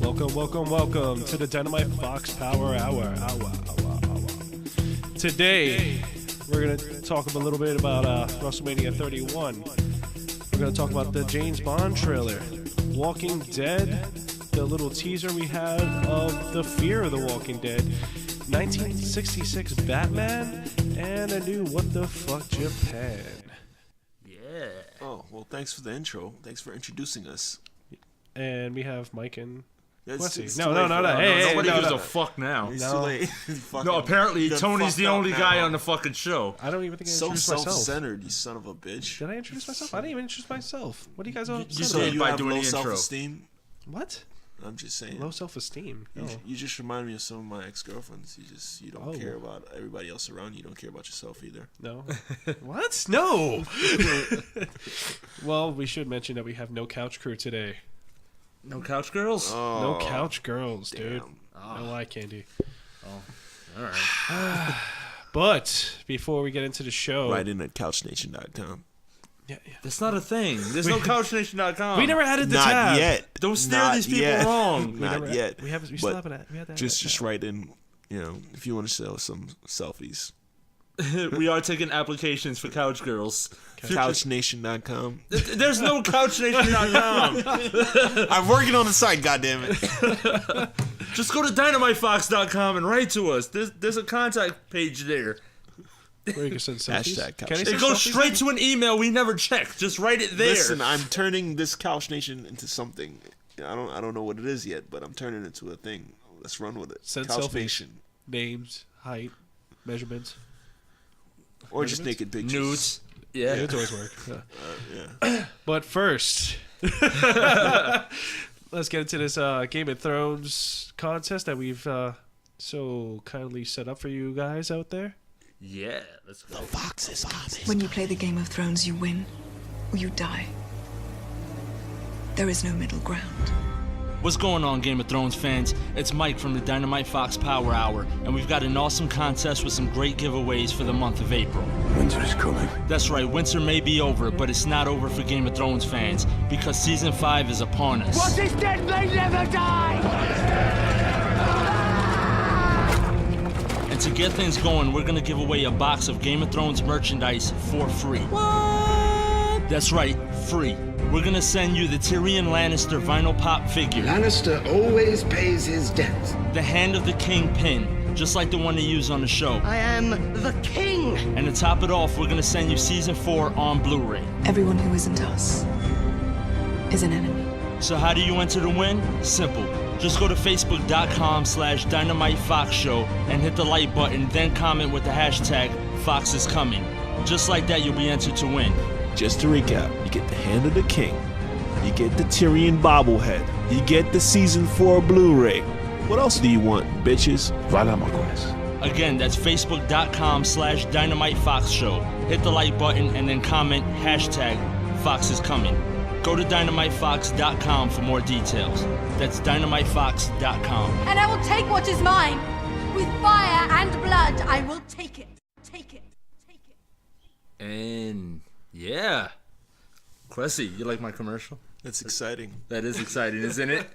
Welcome to the Dynamite Fox Power Hour. Today, we're going to talk a little bit about WrestleMania 31. We're going to talk about the James Bond trailer, Walking Dead, the little teaser we had of the Fear of the Walking Dead, 1966 Batman, and a new What the Fuck Japan. Yeah. Oh, well, thanks for the intro. Thanks for introducing us. And we have Mike and Kwesi. No. Hey, nobody gives no. a fuck now. It's too late. No, apparently Tony's the only guy on the fucking show. I don't even think I So introduced myself. self-centered, you son of a bitch. Did I introduce myself? I didn't even introduce myself. What do you guys all You say? So did you by have doing low the intro. self-esteem? What? I'm just saying. Low self-esteem. No. You just remind me of some of my ex-girlfriends. You don't care about everybody else around you. You don't care about yourself either. No. What? No. Well, we should mention that we have no couch crew today. No couch girls? No couch girls, dude. Damn. No eye candy. Oh, all right. But before we get into the show, Right in at couchnation.com. Yeah. That's not a thing. There's no couchnation.com. We never added the Not tab. yet. Don't steer Not these people yet. wrong. Not yet. We still haven't. We had that. Just write in, if you want to sell some selfies. We are taking applications for couch girls. Couchnation.com. There's no couchnation.com. I'm working on the site, goddammit. Just go to dynamitebox.com and write to us. There's a contact page there. Where you can send selfies. Hashtag couch. Can I It send goes selfies? straight to an email we never check. Just write it there. Listen, I'm turning this Couch Nation into something. I don't know what it is yet, but I'm turning it into a thing. Let's run with it. Send Couch selfies. Nation. Names, height, measurements. Or just naked pictures. Nudes. Yeah. It always work. Yeah. But first, let's get into this Game of Thrones contest that we've so kindly set up for you guys out there. Yeah. Let's go. Fox is coming. When you play the Game of Thrones, you win or you die. There is no middle ground. What's going on, Game of Thrones fans? It's Mike from the Dynamite Fox Power Hour, and we've got an awesome contest with some great giveaways for the month of April. Winter is coming. That's right, winter may be over, but it's not over for Game of Thrones fans, because Season 5 is upon us. What is dead may never die! And to get things going, we're gonna give away a box of Game of Thrones merchandise for free. What? That's right, free. We're gonna send you the Tyrion Lannister vinyl pop figure, Lannister always pays his debts. the Hand of the King pin, just like the one they use on the show. I am the king! And to top it off, we're gonna send you Season 4 on Blu-ray. Everyone who isn't us is an enemy. So how do you enter to win? Simple. Just go to facebook.com/DynamiteFoxShow and hit the like button, then comment with the hashtag #FoxIsComing. Just like that, you'll be entered to win. Just to recap, you get the Hand of the King. You get the Tyrion bobblehead. You get the Season 4 Blu-ray. What else do you want, bitches? Voilà ma quest. Again, that's facebook.com/DynamiteFoxShow. Hit the like button and then comment hashtag #FoxIsComing. Go to DynamiteFox.com for more details. That's DynamiteFox.com. And I will take what is mine. With fire and blood, I will take it. Take it. Take it. And yeah. Kwesi, you like my commercial? That's exciting. That is exciting, isn't it?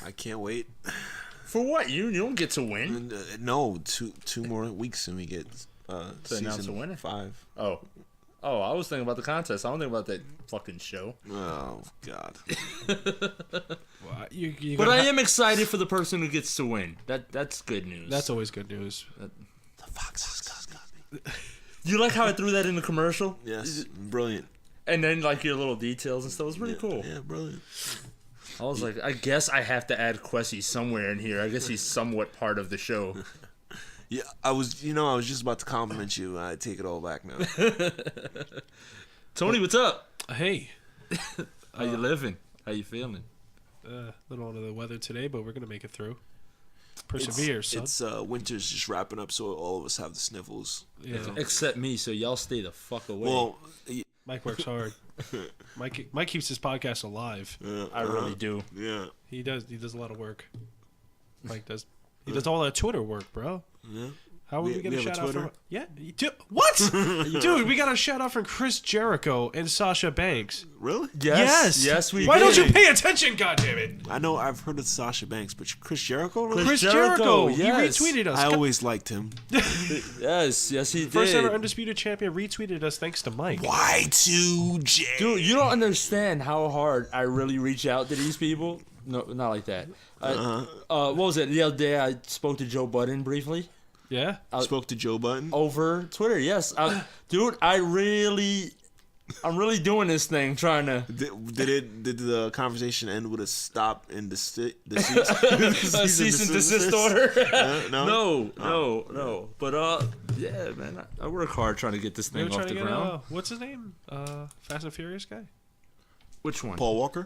I can't wait. For what? You don't get to win. And, no, two more weeks and we get announce a season winner? 5. Oh, I was thinking about the contest. I don't think about that fucking show. Oh, God. But I am excited for the person who gets to win. That's good news. That's always good news. The Fox is coming. You like how I threw that in the commercial? Yes, brilliant. And then like your little details and stuff. It was pretty cool. Yeah, brilliant. I was like, I guess I have to add Kwesi somewhere in here. I guess he's somewhat part of the show. Yeah, I was just about to compliment you. I take it all back now. Tony, what's up? Hey. How you living? How you feeling? A little under the weather today, but we're gonna make it through. Persevere, son. It's winter's just wrapping up, so all of us have the sniffles. Yeah. Except me, so y'all stay the fuck away. Well, Mike works hard. Mike keeps his podcast alive. I really do. Yeah. He does a lot of work. Mike does. He does all that Twitter work, bro. Yeah. How would we get a have shout out Twitter? from? Yeah. What? Dude, we got a shout out from Chris Jericho and Sasha Banks. Really? Yes, we Why did. don't you pay attention, goddammit? I know I've heard of Sasha Banks, but Chris Jericho? Really? Chris Jericho, Jericho. yes. He retweeted us. I always liked him. Yes, he did. First ever undisputed champion retweeted us thanks to Mike. Y2J. Dude, you don't understand how hard I really reach out to these people. No, not like that. What was it? The other day I spoke to Joe Budden briefly. Yeah. Spoke to Joe Button. Over Twitter, yes. Dude, I'm really doing this thing, trying to... Did the conversation end with a stop in the cease and desist order? No. But, yeah, man, I work hard trying to get this We were thing off trying the to get, ground. what's his name? Fast and Furious guy? Which one? Paul Walker?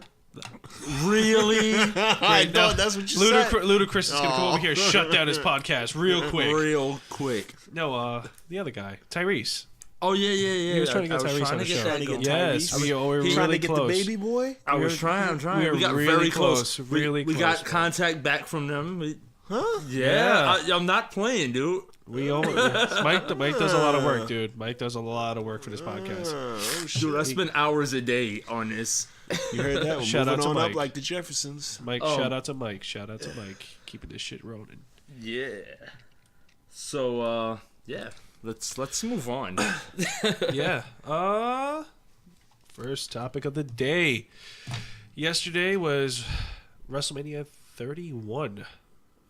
Really? I know, that's what you said. Ludacris is going to come over here and shut down his podcast real quick. Real quick. No, the other guy, Tyrese. Oh, yeah. He was trying to get Tyrese on the show. Yes, we were really Trying to get close. the baby boy? I was trying. We were got really very close. Really we close. got contact back from them. Huh? Yeah. I'm not playing, dude. We almost, Mike does a lot of work, dude. Mike does a lot of work for this podcast. Oh, shit. Dude, I spend hours a day on this. You heard that? We're Shout out moving to on Mike. up like the Jeffersons. Mike, Oh. shout out to Mike. Shout out to Mike. Keeping this shit rolling. Yeah. So, yeah. Let's move on. Yeah. First topic of the day. Yesterday was WrestleMania 31.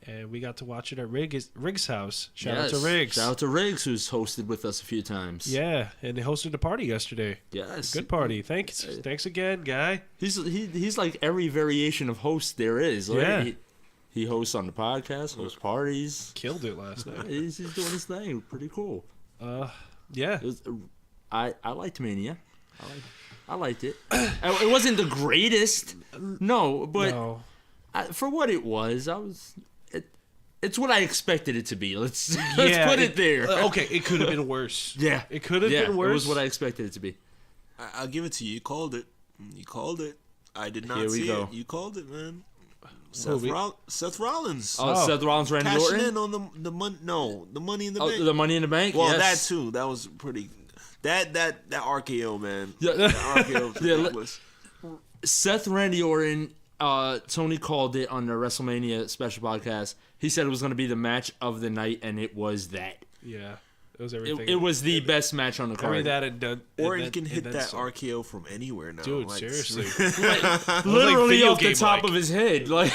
And we got to watch it at Riggs' house. Shout out to Riggs. Shout out to Riggs, who's hosted with us a few times. Yeah, and they hosted a party yesterday. Yes. Good party. Thanks again, guy. He's like every variation of host there is. Right? Yeah. He hosts on the podcast, hosts parties. Killed it last night. He's doing his thing. Pretty cool. Yeah. I liked Mania. I liked it. It wasn't the greatest. No, but No. for what it was, it's what I expected it to be. Let's Yeah, put it there. Okay, it could have been worse. Yeah. It could have been worse. It was what I expected it to be. I'll give it to you. You called it. I did not Here we see go. it. You called it, man. Who, Seth Rollins. Oh, Seth Rollins, Randy Cashing Orton. in on the Money in the Bank. The Money in the Bank. Well, yes. that too. That was pretty. That RKO, man. Yeah. That RKO was ridiculous. Seth Randy Orton. Tony called it on the WrestleMania special podcast. He said it was going to be the match of the night, and it was that. Yeah. It was everything. It was the best match on the Every card. that and done. Orton can hit that RKO from anywhere now. Dude, like, seriously. Literally video off the game top like. of his head. Like,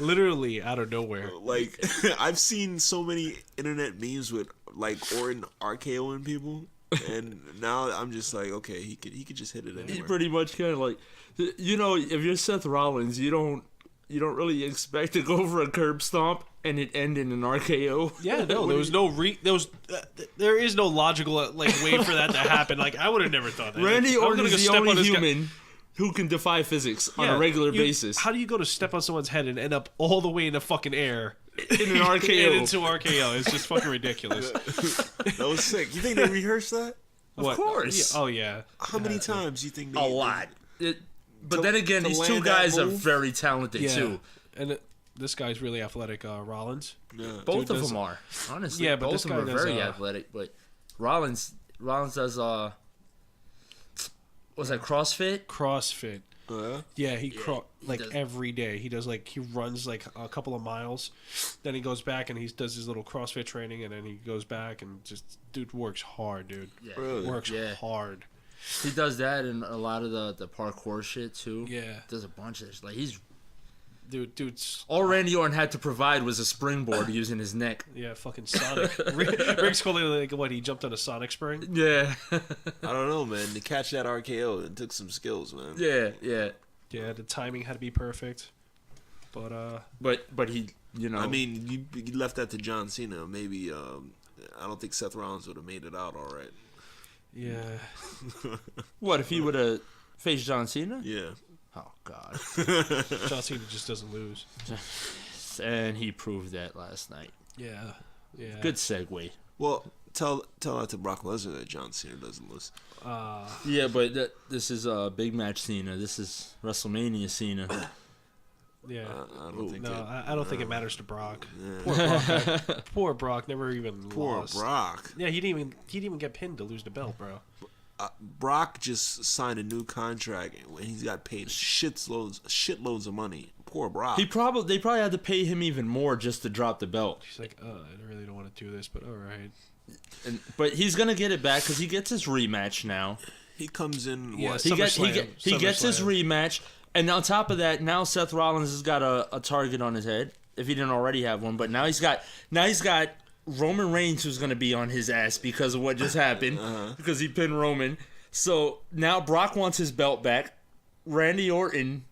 Literally out of nowhere. Like I've seen so many internet memes with like Orton RKOing people, and now I'm just like, okay, he could just hit it he anywhere. pretty much kind of like, if you're Seth Rollins, you don't really expect to go for a curb stomp and it end in an RKO. Yeah, no, there was no there is no logical way for that to happen. Like I would have never thought that. Randy I'm Orton gonna is go the step on only this guy- human who can defy physics on Yeah, a regular you- basis. How do you go to step on someone's head and end up all the way in the fucking air in an RKO. and into RKO? It's just fucking ridiculous. That was sick. You think they rehearsed that? Of course. Yeah, oh yeah. How many times do you think they? A lot. But To- then again, to these land two that guys are move? very talented Yeah. too. And this guy's really athletic, Rollins. Yeah. Both of does- them are. Honestly, Yeah, but both this of them guy are does, very athletic. But Rollins does was that CrossFit? CrossFit. Yeah, he does- every day. He does he runs a couple of miles, then he goes back and he does his little CrossFit training, and then he goes back and just dude works hard, dude. Yeah. Really? Works Yeah. hard. He does that and a lot of the parkour shit too. Yeah. Does a bunch of he's Dude's all Randy Orton had to provide was a springboard using his neck. fucking Sonic. Rick's calling what he jumped on a Sonic spring. Yeah. I don't know, man. To catch that RKO, it took some skills, man. Yeah. Yeah, the timing had to be perfect. But But he, I mean, you left that to John Cena. Maybe I don't think Seth Rollins would have made it out all right. yeah. what if he would have faced John Cena? Yeah. Oh God. John Cena just doesn't lose. And he proved that last night. Yeah. Yeah. Good segue. Well, tell that to Brock Lesnar that John Cena doesn't lose. Yeah, but this is Big Match Cena. This is WrestleMania Cena. Yeah. I don't think. I don't think it matters to Brock. Yeah. Poor Brock never even Poor lost. Brock. Yeah, he didn't even get pinned to lose the belt, bro. Brock just signed a new contract and he's got paid shitloads of money. Poor Brock. They probably had to pay him even more just to drop the belt. He's like, I really don't want to do this, but all right. But he's gonna get it back because he gets his rematch now. He comes in. Yeah, What? He gets his SummerSlam. rematch, and on top of that, now Seth Rollins has got a target on his head if he didn't already have one. But now he's got Roman Reigns who's gonna be on his ass because of what just happened because he pinned Roman. So now Brock wants his belt back. Randy Orton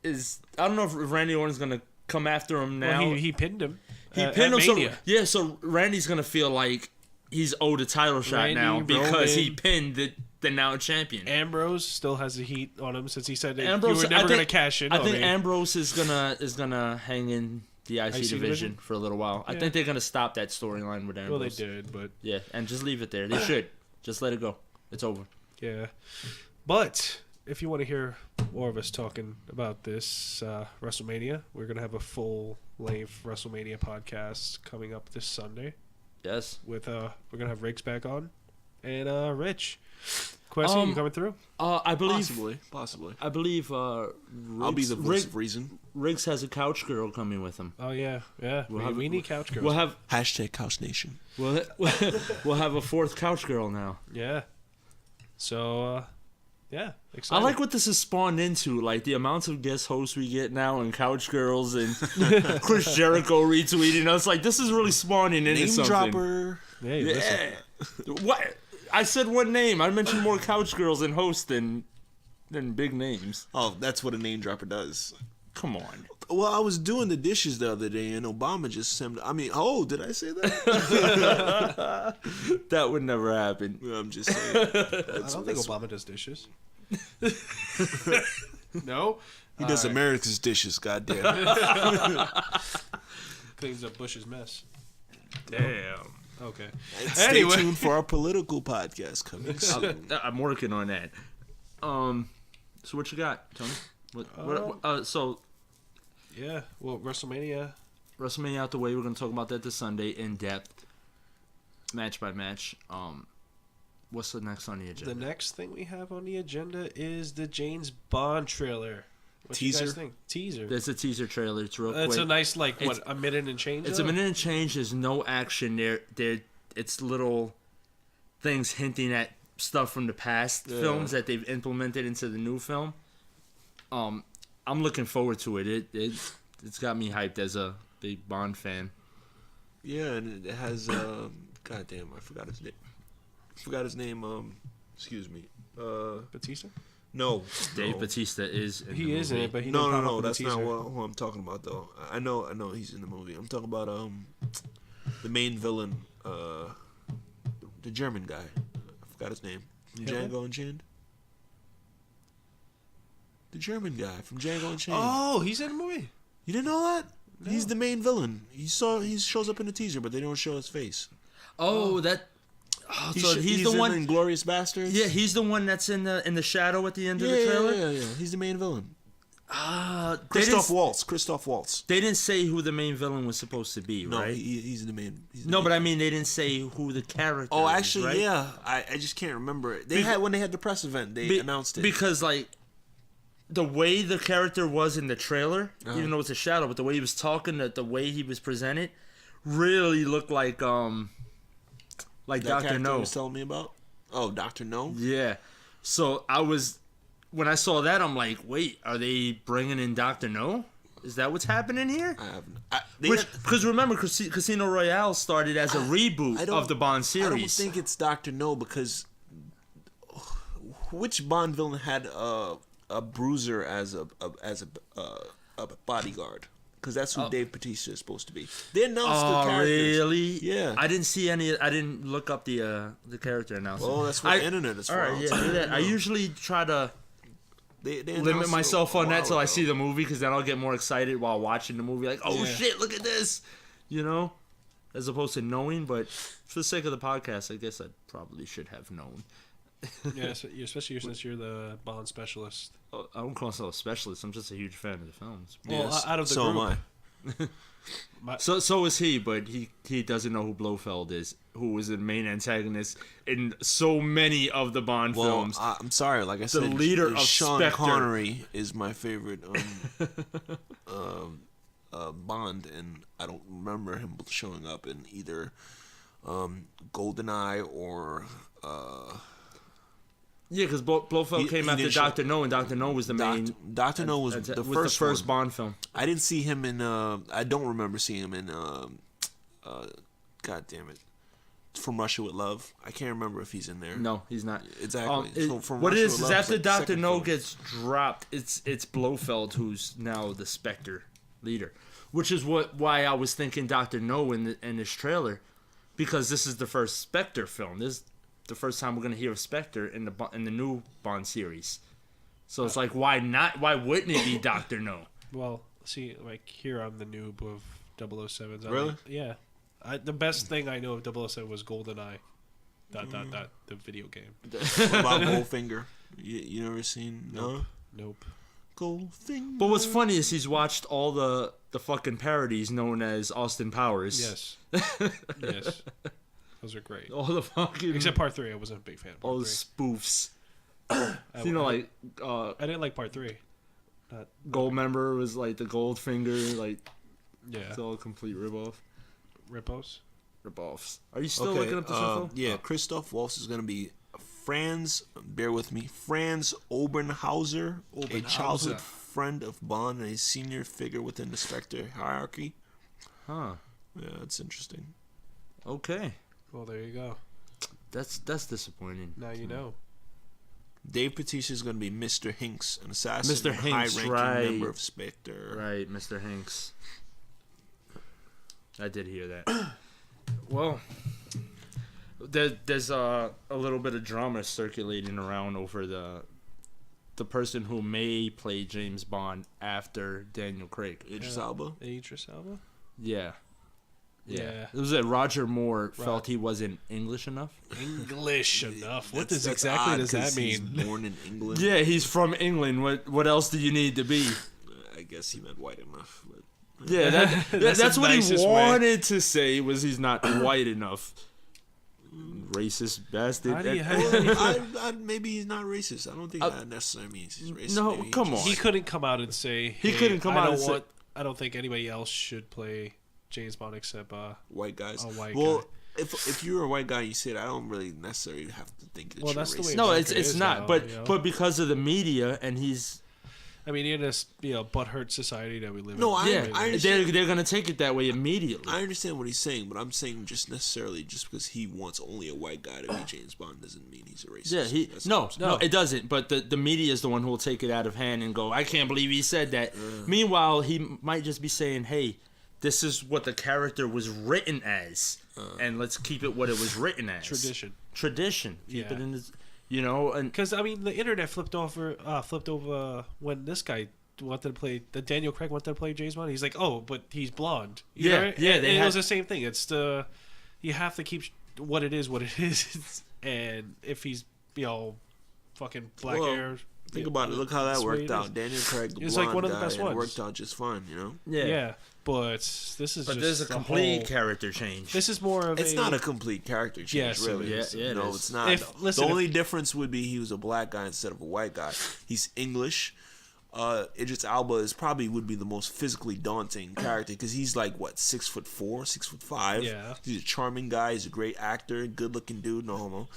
is. I don't know if Randy Orton's gonna come after him now. Well, he pinned him. He pinned him. Mania. So Randy's gonna feel like he's owed a title shot Randy, now because Roman, he pinned the now champion. Ambrose still has the heat on him since he said that Ambrose, you were never going to cash in. I think Ambrose is gonna hang in the IC division for a little while. Yeah. I think they're gonna stop that storyline with Ambrose. Well, they did, but yeah, and just leave it there. They should just let it go. It's over. yeah. But if you want to hear more of us talking about this WrestleMania, we're going to have a full-length WrestleMania podcast coming up this Sunday. Yes. With we're going to have Riggs back on and Rich. Kwesi, you coming through? I believe Possibly. I believe I'll be the voice of reason. Riggs has a couch girl coming with him. Oh yeah. We need couch girls. We'll have #Couch Nation. we'll have a fourth couch girl now. Yeah. So yeah, I excited. like what this has spawned into, like the amounts of guest hosts we get now and couch girls and Chris Jericho retweeting us. Like this is really spawning into Name something. dropper. Hey, listen. What? I said one name. I mentioned more couch girls and hosts than big names. Oh, that's what a name dropper does. Come on. Well, I was doing the dishes the other day, and Obama just sent. Did I say that? That would never happen. I'm just saying. I don't think Obama does dishes. No? He does America's dishes, goddamn. Cleans up Bush's mess. Damn. Okay. And stay tuned for our political podcast coming soon. I'm working on that. So what you got, Tony? Yeah, well, WrestleMania out the way. We're going to talk about that this Sunday in depth, match by match. What's the next on the agenda? The next thing we have on the agenda is the James Bond trailer. What Teaser? You guys think? Teaser. There's a teaser trailer. It's real quick. It's a nice, a minute and change? It's a minute and change. There's no action there. It's little things hinting at stuff from the past films that they've implemented into the new film. I'm looking forward to it. It's got me hyped as a big Bond fan. Yeah, and it has goddamn, I forgot his name. Excuse me. Batista? No. Dave Bautista is in He the is in movie. it, but he No. That's not who I'm talking about though. I know he's in the movie. I'm talking about the main villain, the German guy. I forgot his name. From Django Unchained. The German guy from Django Unchained. Oh, he's in the movie? You didn't know that? No. He's the main villain. He shows up in the teaser, but they don't show his face. Oh, that. Oh, He's the in one. Inglourious Basterds. Yeah, he's the one that's in the shadow at the end of the trailer. Yeah. He's the main villain. Christoph Waltz. They didn't say who the main villain was supposed to be, No, right? he's the main. But I mean, they didn't say who the character. Oh, is, actually, right? yeah. I just can't remember it. When they had the press event, they announced it. Because like the way the character was in the trailer, even though it's a shadow, but the way he was talking, the way he was presented, really looked like that Dr. No. was telling me about. Oh, Dr. No. Yeah. So when I saw that, I'm like, wait, are they bringing in Dr. No? Is that what's happening here? I haven't. Because remember, Casino Royale started as a reboot of the Bond series. I don't think it's Dr. No because which Bond villain had a bruiser as a bodyguard? Because that's who Dave Bautista is supposed to be. They announced the characters. Really? Yeah. I didn't see any. I didn't look up the character announcement. Oh, that's what the internet is for. All right, do that. I usually try to they limit myself on that till I see the. the movie, because then I'll get more excited while watching the movie. Like, oh shit, look at this, as opposed to knowing. But for the sake of the podcast, I guess I probably should have known. Yeah, especially since you're the Bond specialist. I don't call myself a specialist. I'm just a huge fan of the films. Well, Yes, out of the so group, am I. So is he, but he doesn't know who Blofeld is, who was the main antagonist in so many of the Bond Well, films. I'm sorry. Like I said, leader of Sean Spectre. Connery is my favorite Bond, and I don't remember him showing up in either GoldenEye or. Yeah, because Blofeld came he after didn't show- Dr. No, and Dr. No was the main. Dr. No was the first one. Bond film. I didn't see him in. I don't remember seeing him in. God damn it! From Russia with Love. I can't remember if he's in there. No, he's not. Exactly. So from what it Russia is with Love after like the Dr. second No film. gets dropped, it's Blofeld who's now the Spectre leader, which is why I was thinking Dr. No in this trailer, because this is the first Spectre film. This is the first time we're gonna hear of Spectre in the new Bond series. So it's like, why not? Why wouldn't it be Dr. No? well, see, like here I'm the noob of 007s. Really? Yeah. The best thing I know of 007 was GoldenEye. ... The video game. What about Goldfinger? You never seen? No. Nope. Goldfinger. But what's funny is he's watched all the fucking parodies known as Austin Powers. Yes. Yes. Those are great. All the fucking Except part 3. I wasn't a big fan of all part the 3. spoofs. You know, like I didn't like part 3. Goldmember was like the Goldfinger, like Yeah. it's all a complete ripoff. Rippos. Ripoffs. Are you still looking up this info? Yeah, Christoph Waltz is going to be Franz, bear with me, Franz Oberhauser, a childhood friend of Bond and a senior figure within the Spectre hierarchy. Huh. Yeah, that's interesting. Okay. Well, there you go. That's disappointing. Now you know. Dave Bautista is going to be Mr. Hinks, an assassin, Mr. and Hinks, high-ranking right. member of Spectre. Right, Mr. Hanks. I did hear that. Well, there's a little bit of drama circulating around over the person who may play James Bond after Daniel Craig. Idris Elba. Idris Elba? Yeah. Yeah. It was that Roger Moore felt he wasn't English enough. English enough. What That's does odd, that 'cause he's mean? born in England. Yeah, he's from England. What else do you need to be? I guess he meant white enough. But Yeah, that's the what he nicest way. wanted to say, was he's not white enough. Racist bastard. How do you maybe he's not racist. I don't think that necessarily means he's racist. No, Maybe he come just- on. He couldn't come out and say He couldn't come out and say- I don't think anybody else should play James Bond except White guys. a white well, guy. if you're a white guy, you say that, I don't really necessarily have to think that Well, you're that's the racist. way No, America it's is not. now, But you know? but because of the media, and he's I mean, in this butthurt society that we live No, in. I yeah, understand. they're gonna take it that way immediately. I understand what he's saying, but I'm saying just necessarily just because he wants only a white guy to be James Bond doesn't mean he's a racist. Yeah, That's no, what I'm saying. it doesn't. But the media is the one who will take it out of hand and go, I can't believe he said that. Meanwhile, he might just be saying, hey, this is what the character was written as, and let's keep it what it was written as. Tradition. Keep it in this, and Because I mean, the internet flipped over when this guy wanted to play Daniel Craig wanted to play James Bond. He's like, oh, but he's blonde. You know? Yeah. And it was the same thing. It's you have to keep what it is, and if he's fucking black Well, hair. Think about it. Look how that that's the way worked it out. is. Daniel Craig, the It's blonde like one of the guy, best and it ones. worked out just fine. Yeah, but this is. But just there's a the complete whole- character change. This is more of It's not a complete character change, Yes, it really. is. Yeah, it no, is. it's not. Listen, the only difference would be he was a black guy instead of a white guy. He's English. Idris Elba would be the most physically daunting character because he's like 6'4", 6'5". Yeah. He's a charming guy. He's a great actor, good looking dude. No homo.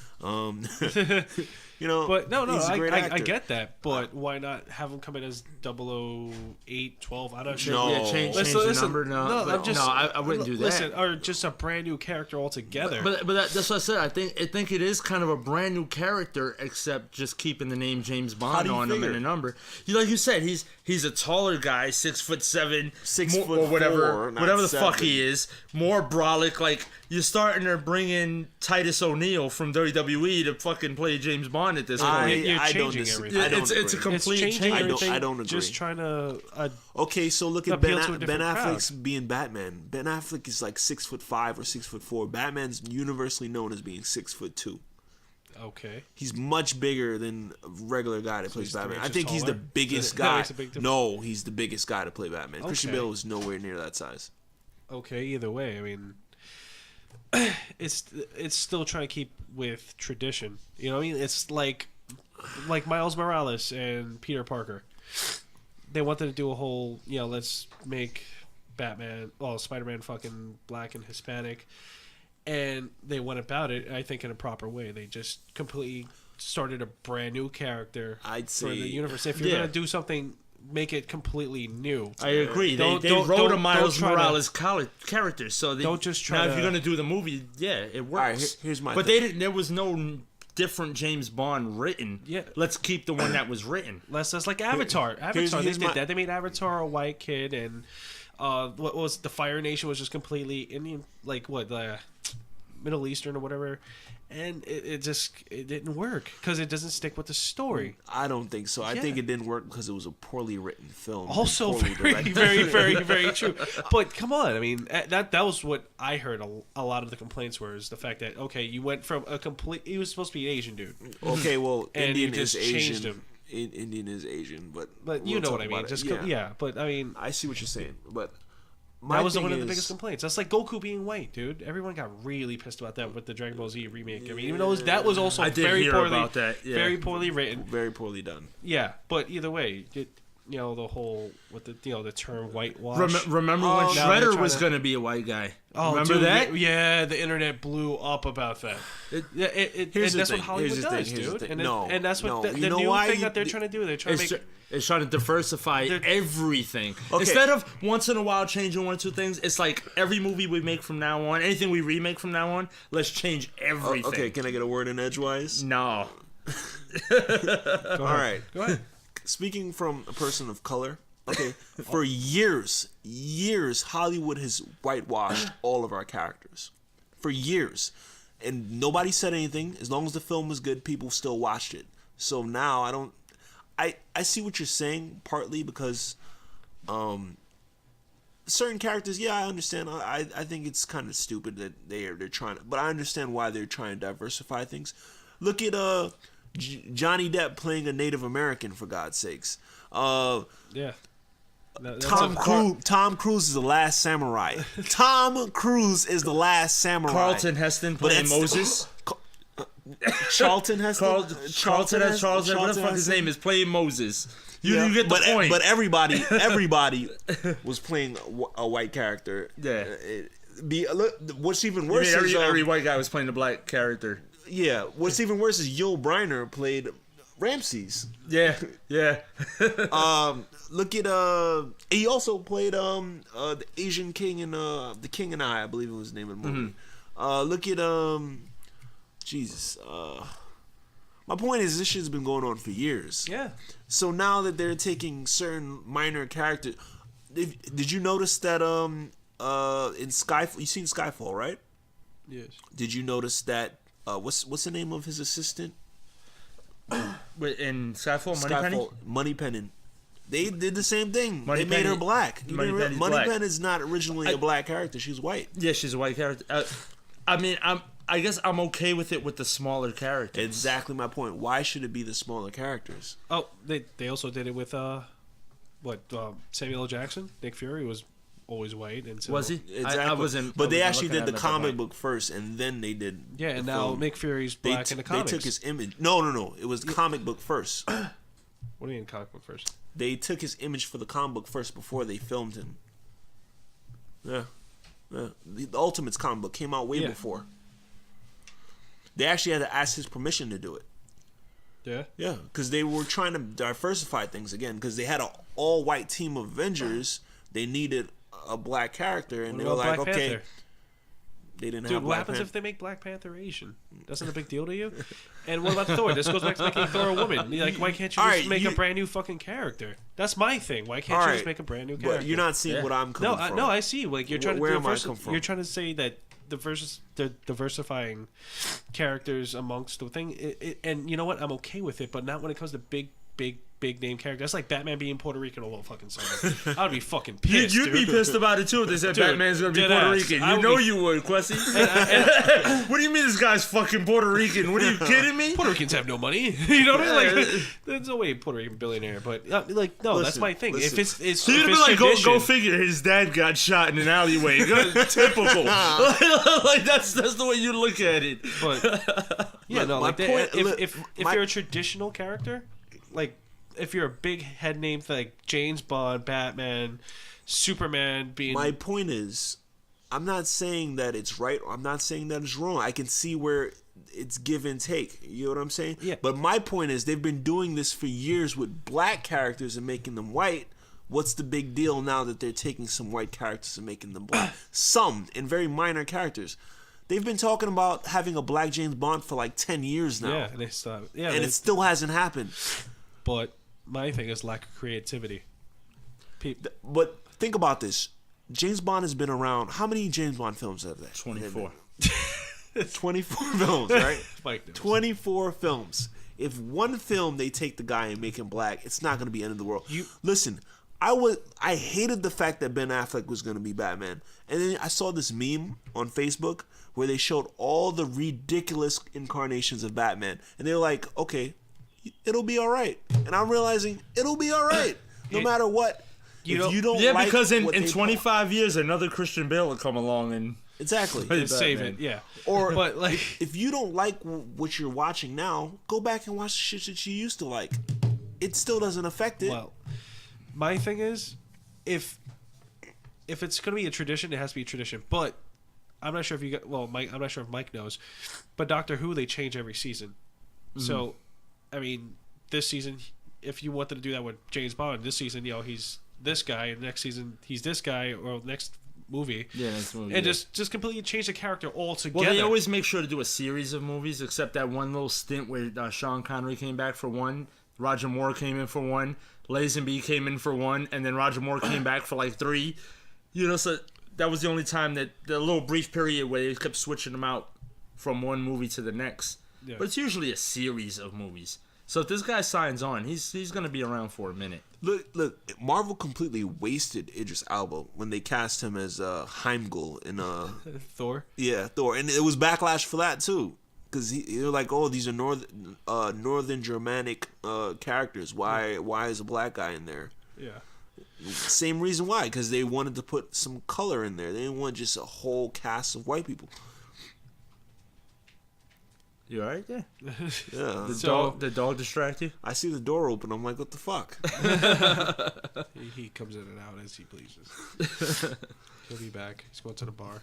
But no, he's a great I actor. get that. But why not have him come in as 008, 12? I don't know. No. Yeah, change the number. No, I wouldn't do that. Listen, or just a brand new character altogether. But that's what I said. I think it is kind of a brand new character, except just keeping the name James Bond do you on him figure? and a number. Like you said, he's a taller guy, 6'7", 6'4", or whatever not the fuck 7. he is. More brolic. Like you're starting to bring in Titus O'Neil from WWE to fucking play James Bond at this point. You're I don't changing disagree. everything. I don't It's a agree. it's complete changing change. everything. I don't agree. Just trying to. Okay, so look at Ben appeal to a different Affleck's crowd. being Batman. Ben Affleck is like 6'5" or 6'4". Batman's universally known as being 6'2". Okay. He's much bigger than a regular guy that plays Batman. I think he's the taller? biggest That guy. makes a big difference. No, he's the biggest guy to play Batman. Christian Okay. Bale is nowhere near that size. Okay, either way, I mean, it's still trying to keep with tradition. You know what I mean? It's like Miles Morales and Peter Parker. They wanted to do a whole, let's make Spider-Man fucking black and Hispanic. And they went about it, I think, in a proper way. They just completely started a brand new character for the universe. If you're going to do something, make it completely new. I agree. They wrote a Miles Morales character, so don't just try now to... if you're going to do the movie, it works. All right, here's my But thing. there was no different James Bond written. Yeah. Let's keep the one that was written. That's like Avatar. here's They did my- that. They made Avatar a white kid, and what was the Fire Nation was just completely Indian, the Middle Eastern or whatever, and it didn't work because it doesn't stick with the story. I don't think so. I think it didn't work because it was a poorly written film. Also, poorly very, directed. very, very, very true. But come on, I mean, that was what I heard. A lot of the complaints were is the fact that you went from he was supposed to be an Asian dude. Okay, well, And you Indian is just changed Asian. him. Indian is Asian, but You we'll know talk what I mean? about it. Just yeah. but I mean, I see what you're saying, but that was thing one of the is- biggest complaints. That's like Goku being white, dude. Everyone got really pissed about that with the Dragon Ball Z remake. I mean, even though that was also I did very hear poorly, about that, yeah. very poorly written. very poorly done. Yeah, but either way, the whole with the term whitewash. Remember when now they're Shredder trying was to- going to be a white guy? Oh, remember dude, that? Yeah, the internet blew up about that. Here's And the that's thing, what Hollywood here's the thing, does, here's the dude. thing. And, No, and that's what no. the You know new why thing you- that they're trying to do. They're trying to make. It's trying to diversify everything. Okay. Instead of once in a while changing one or two things, it's like every movie we make from now on, anything we remake from now on, let's change everything. Okay, can I get a word in edgewise? No. All right. Go ahead. Speaking from a person of color, okay, for years, Hollywood has whitewashed all of our characters. For years. And nobody said anything. As long as the film was good, people still watched it. So now I see what you're saying, partly because certain characters, I understand. I think it's kind of stupid that they're trying to, but I understand why they're trying to diversify things. Look at Johnny Depp playing a Native American, for God's sakes. Yeah. Tom Cruise is the last samurai. Tom Cruise is the last samurai. Carlton Heston playing Moses. Charlton Heston. Charlton Heston, whatever the fuck his name is, playing Moses. You get the point. But everybody was playing a white character. Yeah. What's even worse is every white guy was playing a black character. Yeah. What's even worse is Yul Brynner played Ramses. Yeah. Look at he also played the Asian King in The King and I believe it was the name of the movie. Look at Jesus. My point is this shit's been going on for years. Yeah. So now that they're taking certain minor characters, did you notice that in Skyfall, you seen Skyfall, right? Yes. Did you notice that what's the name of his assistant? In Skyfall, Moneypenny. They did the same thing. They made her black. Moneypenny's Moneypenny is not originally a black character. She's white. Yeah, she's a white character. I guess I'm okay with it with the smaller characters. Exactly my point. Why should it be the smaller characters? Oh, they also did it with Samuel L. Jackson. Nick Fury was always white, and so Was he? Exactly. I wasn't. But they I actually wasn't did the looking at comic that book first, and then they did. Yeah, and the now film. Nick Fury's black in the comics. They took his image. No. It was comic book first. What do you mean comic book first? They took his image for the comic book first before they filmed him. Yeah. The Ultimates comic book came out way before. They actually had to ask his permission to do it. Yeah. Yeah, because they were trying to diversify things again. Because they had an all-white team of Avengers, they needed a black character, and What they were about like, Black okay. Panther? They didn't Dude, have what Black happens Panther. if they make Black Panther Asian? That's not a big deal to you? And what about Thor? This goes back to making Thor a woman. Like, why can't you just make a brand new fucking character? That's my thing. Why can't you just make a brand new character? But you're not seeing what I'm coming from. No, I see. Like you're trying Where to am I come from? You're trying to say that the diversifying characters amongst the thing, and you know what? I'm okay with it, but not when it comes to big big name character. That's like Batman being Puerto Rican all fucking summer. I'd be fucking pissed. You'd be dude. pissed about it too if they said Dude, Batman's gonna be dead Puerto ass. Rican. I You would know be- you would, Kwesi. What do you mean this guy's fucking Puerto Rican? What are you kidding me? Puerto Ricans have no money. You know what I mean? Like, there's no way Puerto Rican billionaire. But like, no, that's my thing. If it's So you'd be like, go figure. His dad got shot in an alleyway. Typical. Like that's the way you look at it. But yeah, Look, no, my like point- if you're a traditional character, like if you're a big head name like James Bond, Batman, Superman, being My point is, I'm not saying that it's right or I'm not saying that it's wrong. I can see where it's give and take. You know what I'm saying? Yeah. But my point is, they've been doing this for years with black characters and making them white. What's the big deal now that they're taking some white characters and making them black? Some, and very minor characters. They've been talking about having a black James Bond for like 10 years now. yeah, and they stop. Yeah, And it still hasn't happened. but my thing is lack of creativity. But think about this. James Bond has been around. How many James Bond films have there? 24. 24 films, right? Mike knows. 24 films. If one film they take the guy and make him black, it's not going to be end of the world. Listen, I hated the fact that Ben Affleck was going to be Batman. And then I saw this meme on Facebook where they showed all the ridiculous incarnations of Batman. And they were like, okay, it'll be all right. And I'm realizing it'll be all right. No matter what. If you don't Yeah, like because what in they 25 years, another Christian Bale will come along and Exactly. play Save Batman. it, yeah. Or but like, if you don't like what you're watching now, go back and watch the shit that you used to like. It still doesn't affect it. well, my thing is, if it's gonna be a tradition, it has to be a tradition. But I'm not sure if you got. Well, Mike, I'm not sure if Mike knows, but Doctor Who, they change every season. So, I mean, this season, if you wanted to do that with James Bond, this season, he's this guy, and next season he's this guy, or next movie. Yeah, next movie. And yeah. just completely change the character altogether. Well, they always make sure to do a series of movies, except that one little stint where Sean Connery came back for one, Roger Moore came in for one, Lazenby came in for one, and then Roger Moore came back for like 3. So that was the only time that the little brief period where they kept switching them out from one movie to the next. Yeah. But it's usually a series of movies. So if this guy signs on, he's going to be around for a minute. Look, Marvel completely wasted Idris Elba when they cast him as Heimdall in Thor. Yeah, Thor, and it was backlash for that too, because they're like, oh, these are northern Germanic characters. Why is a black guy in there? Yeah. Same reason why, because they wanted to put some color in there. They didn't want just a whole cast of white people. You alright? Yeah. Yeah, The dog distract you? I see the door open. I'm like, what the fuck? He comes in and out as he pleases. He'll be back. He's going to the bar.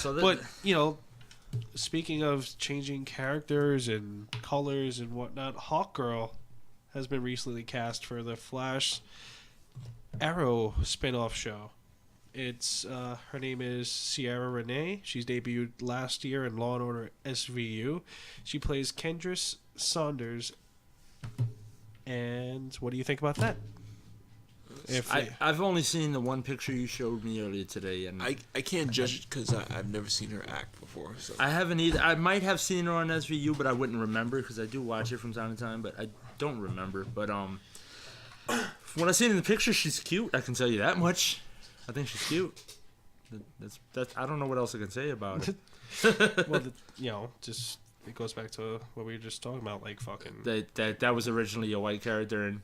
But speaking of changing characters and colors and whatnot, Hawkgirl has been recently cast for the Flash Arrow spin-off show. It's her name is Sierra Renee. She's debuted last year in Law & Order SVU. She plays Kendris Saunders. And what do you think about that? I've only seen the one picture you showed me earlier today, and I can't judge it because I've never seen her act before. So. I haven't either. I might have seen her on SVU, but I wouldn't remember because I do watch it from time to time, but I don't remember. But when I seen in the picture, she's cute. I can tell you that much. I think she's cute. That's I don't know what else I can say about it. Well, just it goes back to what we were just talking about, like fucking. That was originally a white character, and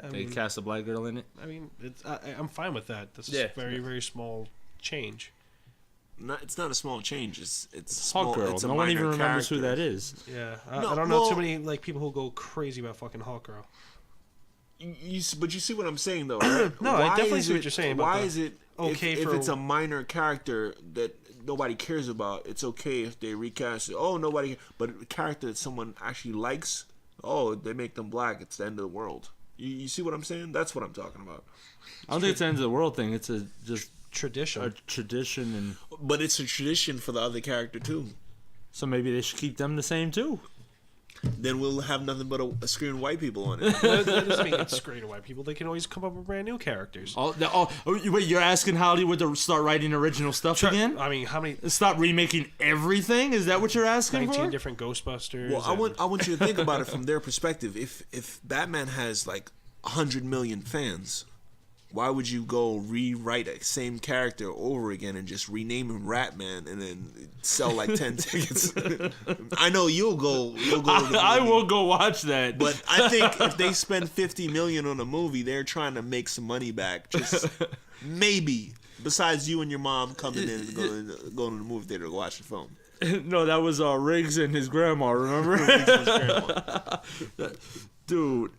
they cast a black girl in it. I mean, I'm fine with that. This is a very, very small change. It's not a small change. It's Hawk small. Girl. It's a no one even minor remembers who character. that is. Yeah, I don't know too many people who go crazy about fucking Hawkgirl. But you see what I'm saying, though, right? No, I definitely see what you're saying. Why is it okay if it's a minor character that nobody cares about? It's okay if they recast it. Oh, nobody. But a character that someone actually likes, they make them black. It's the end of the world. You see what I'm saying? That's what I'm talking about. I don't think it's the end of the world thing. It's just tradition. A tradition, but it's a tradition for the other character too. So maybe they should keep them the same too. Then we'll have nothing but a screen of white people on it. That doesn't mean it's screen of white people. They can always come up with brand new characters. Wait, you're asking Hollywood to start writing original stuff again? I mean, how many? Stop remaking everything? Is that what you're asking 19 for? different Ghostbusters. Well, I want you to think about it from their perspective. If Batman has like 100 million fans, why would you go rewrite the same character over again and just rename him Ratman and then sell like 10 tickets? I know you'll go. I will go watch that. But I think if they spend $50 million on a movie, they're trying to make some money back. Just maybe. Besides you and your mom coming in and going to the movie theater to watch the film. No, that was Riggs and his grandma. Remember? Dude.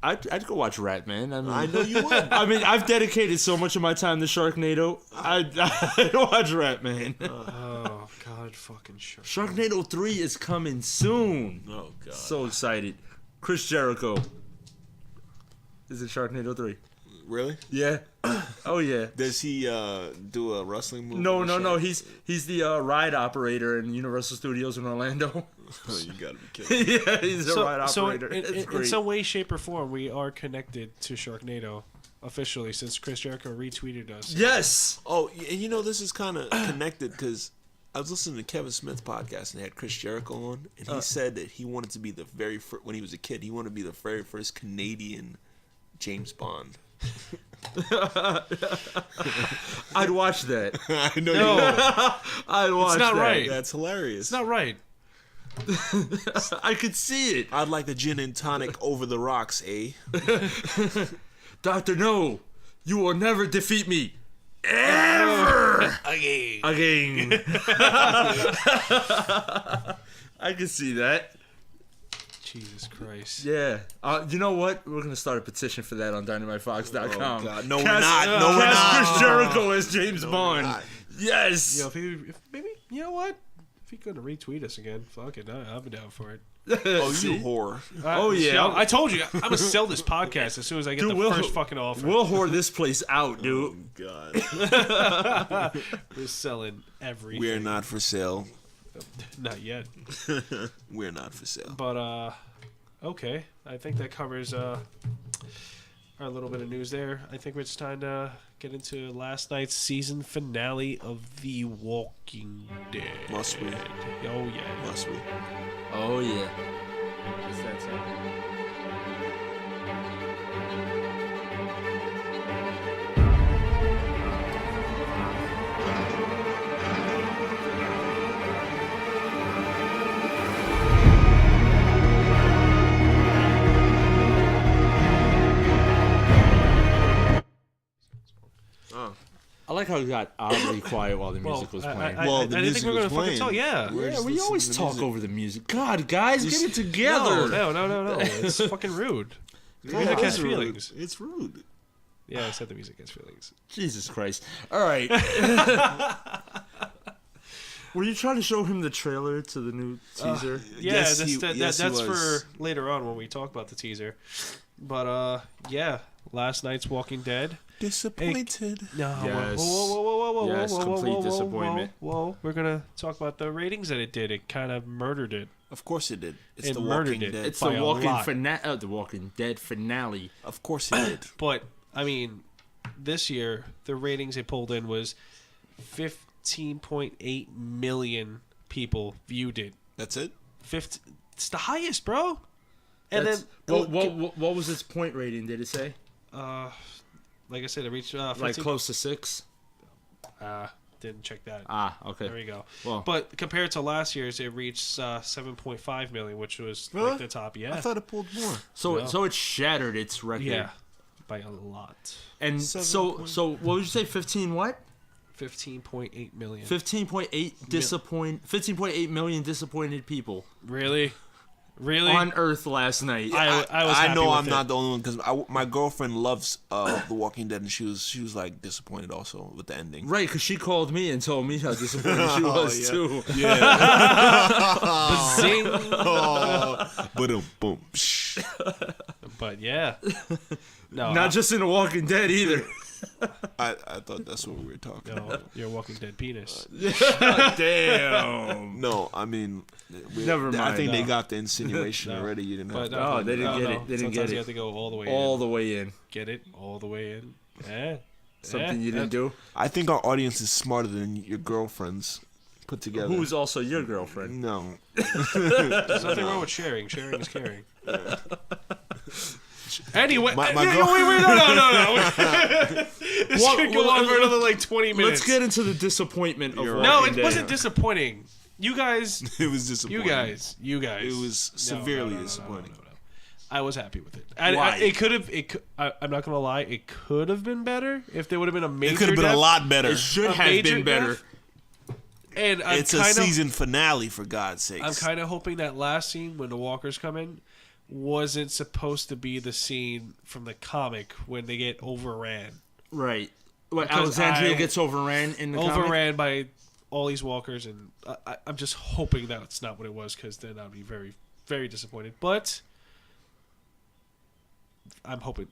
I'd go watch Ratman. I know you would. I mean, I've dedicated so much of my time to Sharknado. I'd watch Ratman. Oh God, fucking sure. Sharknado 3 is coming soon. Oh God, So excited. Chris Jericho is in Sharknado 3. really? Yeah. Oh yeah. Does he do a wrestling movie? No. He's the ride operator in Universal Studios in Orlando. Oh, you gotta be kidding. Yeah, he's a ride operator. In some way, shape, or form, we are connected to Sharknado officially since Chris Jericho retweeted us. Yes. Oh, and you know this is kind of connected because I was listening to Kevin Smith's podcast and they had Chris Jericho on, and he said that he wanted to be the very first, when he was a kid, he wanted to be the very first Canadian James Bond. I'd watch that. I know you would. I'd watch It's not that. right. That's hilarious. It's not right. I could see it. I'd like the gin and tonic over the rocks, eh? Dr. No, you will never defeat me. Ever. Again. I can see that. Jesus Christ. Yeah. You know what? We're going to start a petition for that on DynamiteFox.com. Oh, God. No, we're not. No, we're not. Chris Jericho as James Bond. not. Yes. Yo, if maybe, you know what? If he could retweet us again, fuck it. I'll be down for it. Oh, See? you whore. Oh, yeah. Yo, I told you, I'm going to sell this podcast as soon as I get the first fucking offer. We'll whore this place out, dude. Oh, God. We're selling everything. We're not for sale. Not yet. We're not for sale. But, okay. I think that covers our little bit of news there. I think it's time to get into last night's season finale of The Walking Dead. Must we? Oh, yeah. Must we? Oh, yeah. It's that time. I like how it got oddly quiet while the music was playing. Well, the I didn't think music we were was going to fucking playing. talk. Yeah. Yeah, just we listening always to the talk music. over the music. God, guys, get it together. No. It's fucking rude. The music has feelings. It's rude. Yeah, I said the music has feelings. Jesus Christ. All right. Were you trying to show him the trailer to the new teaser? Yeah, Yes, that's he was. for later on when we talk about the teaser. But, yeah, last night's Walking Dead. Disappointed. No, Yes. whoa, Yes, complete disappointment. Whoa, we're gonna talk about the ratings that it did. It kind of murdered it. Of course it did. It's It the murdered Walking it. Dead. It's by the a lot. Walking Dead finale. Of course it did. But I mean, this year the ratings it pulled in was 15.8 million people viewed it. That's it? It's the highest, bro. And That's- then what was its point rating? Did it say? like I said, it reached 15, Like close to 6? Didn't check that. Okay. There we go. Well. But compared to last year's, it reached 7.5 million, which was Really? like the top. Yeah, I thought it pulled more. So it shattered its record. yeah, by a lot. And so what would you say? 15 what? 15.8 million. 15.8 million disappointed people Really? on Earth last night. I was I happy know with I'm it. not the only one because my girlfriend loves The Walking Dead and she was like disappointed also with the ending. Right, because she called me and told me how disappointed she was yeah. too. Zing. Boom. But yeah, no, Not just in The Walking Dead either. I thought that's what we were talking No, about. your Walking Dead penis. Damn. No, I mean, Never mind. I think they No. got the insinuation No. already. You didn't But have Oh, they didn't get it. They didn't Sometimes get you it. have to go all the way All in. the way in. Get it all the way in. Eh? Something Eh? you didn't do. I think our audience is smarter than your girlfriends put together. Who's also your girlfriend? No. There's nothing wrong with sharing. Sharing is caring. Anyway, My wait, girl- no. This What- could go on for another like 20 minutes. Let's get into the disappointment of You're No, Walking it Dead. wasn't disappointing. You guys, It was disappointing. you guys. It was severely disappointing. No. I was happy with it. Why? It could have. I'm not gonna lie. It could have been better if there would have been a major. It could have been a death. lot better. It should A have major been better. death. And I'm It's a kind of, season finale, for God's sakes. I'm kind of hoping that last scene when the walkers come in wasn't supposed to be the scene from the comic when they get overran. Right. What, Because Alexandria I- gets overran in the comic? Overran by all these walkers, and I'm just hoping that's not what it was, because then I'd be very, very disappointed. But I'm hoping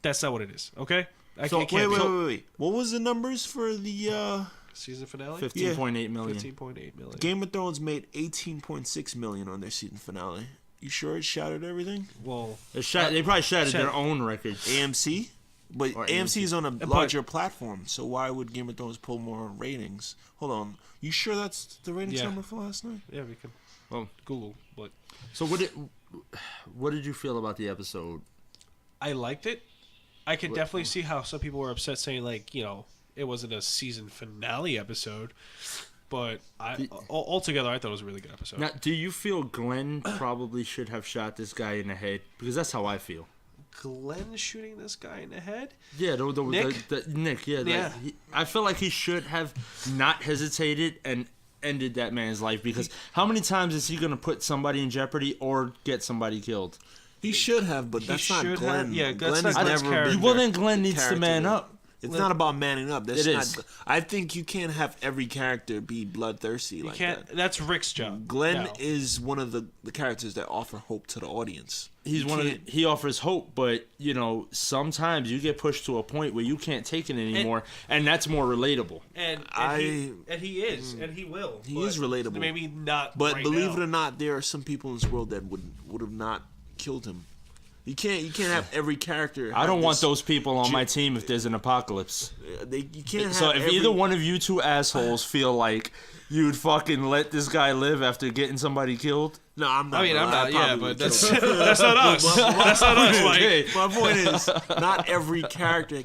that's not what it is. Okay, I So, can't. Wait. What was the numbers for the Season finale. 15.8 million. 15.8 million. Game of Thrones made 18.6 million on their season finale. You sure it shattered everything? Well, They probably shattered their own record. AMC? But Or AMC is on a But- larger platform, so why would Game of Thrones pull more ratings? Hold on. You sure that's the ratings Yeah. number for last night? yeah, we can Well, Google, but so what did you feel about the episode? I liked it. I could definitely see how some people were upset, saying like, it wasn't a season finale episode. But altogether, I thought it was a really good episode. Now, do you feel Glenn probably should have shot this guy in the head? Because that's how I feel. Glenn shooting this guy in the head? Yeah, Nick? Nick, yeah. Yeah. I feel like he should have not hesitated and ended that man's life, because how many times is he going to put somebody in jeopardy or get somebody killed? He should have, but He that's not should Glenn. have. Yeah, Glenn that's has not Glenn's never character. been Well, then Glenn needs to character. man up. It's not about manning up. That's It not. is. I think you can't have every character be bloodthirsty You like can't. that. That's Rick's job. Glenn now. is one of the characters that offer hope to the audience. He's You one of can't- he offers hope, but sometimes you get pushed to a point where you can't take it anymore, and that's more relatable. And he is, and he will. He but is relatable. Maybe not. But right believe now. it or not, there are some people in this world that would have not killed him. You can't have every character. I don't have want this- those people on my team if there's an apocalypse. You can't have. So if every, either one of you two assholes feel like you'd fucking let this guy live after getting somebody killed, No, I'm not. I mean, bro. I'm not. Yeah, probably but would that's kill him. that's not us. That's not us. Like, okay. My point is, not every character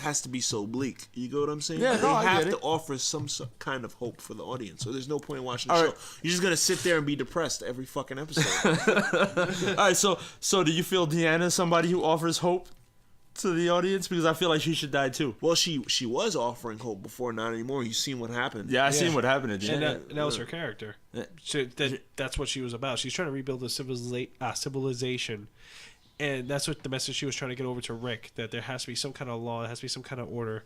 has to be so bleak. You get what I'm saying? Yeah, they no, I have get to it. offer some kind of hope for the audience. So there's no point in watching the All show. right. You're just gonna sit there and be depressed every fucking episode. all right. So do you feel Deanna's somebody who offers hope to the audience? Because I feel like she should die too. Well, she was offering hope before, not anymore. You've seen what happened. Yeah, I seen what happened at the and end. that was her character. That's what she was about. She's trying to rebuild the civilization, and that's what the message she was trying to get over to Rick. That there has to be some kind of law, there has to be some kind of order,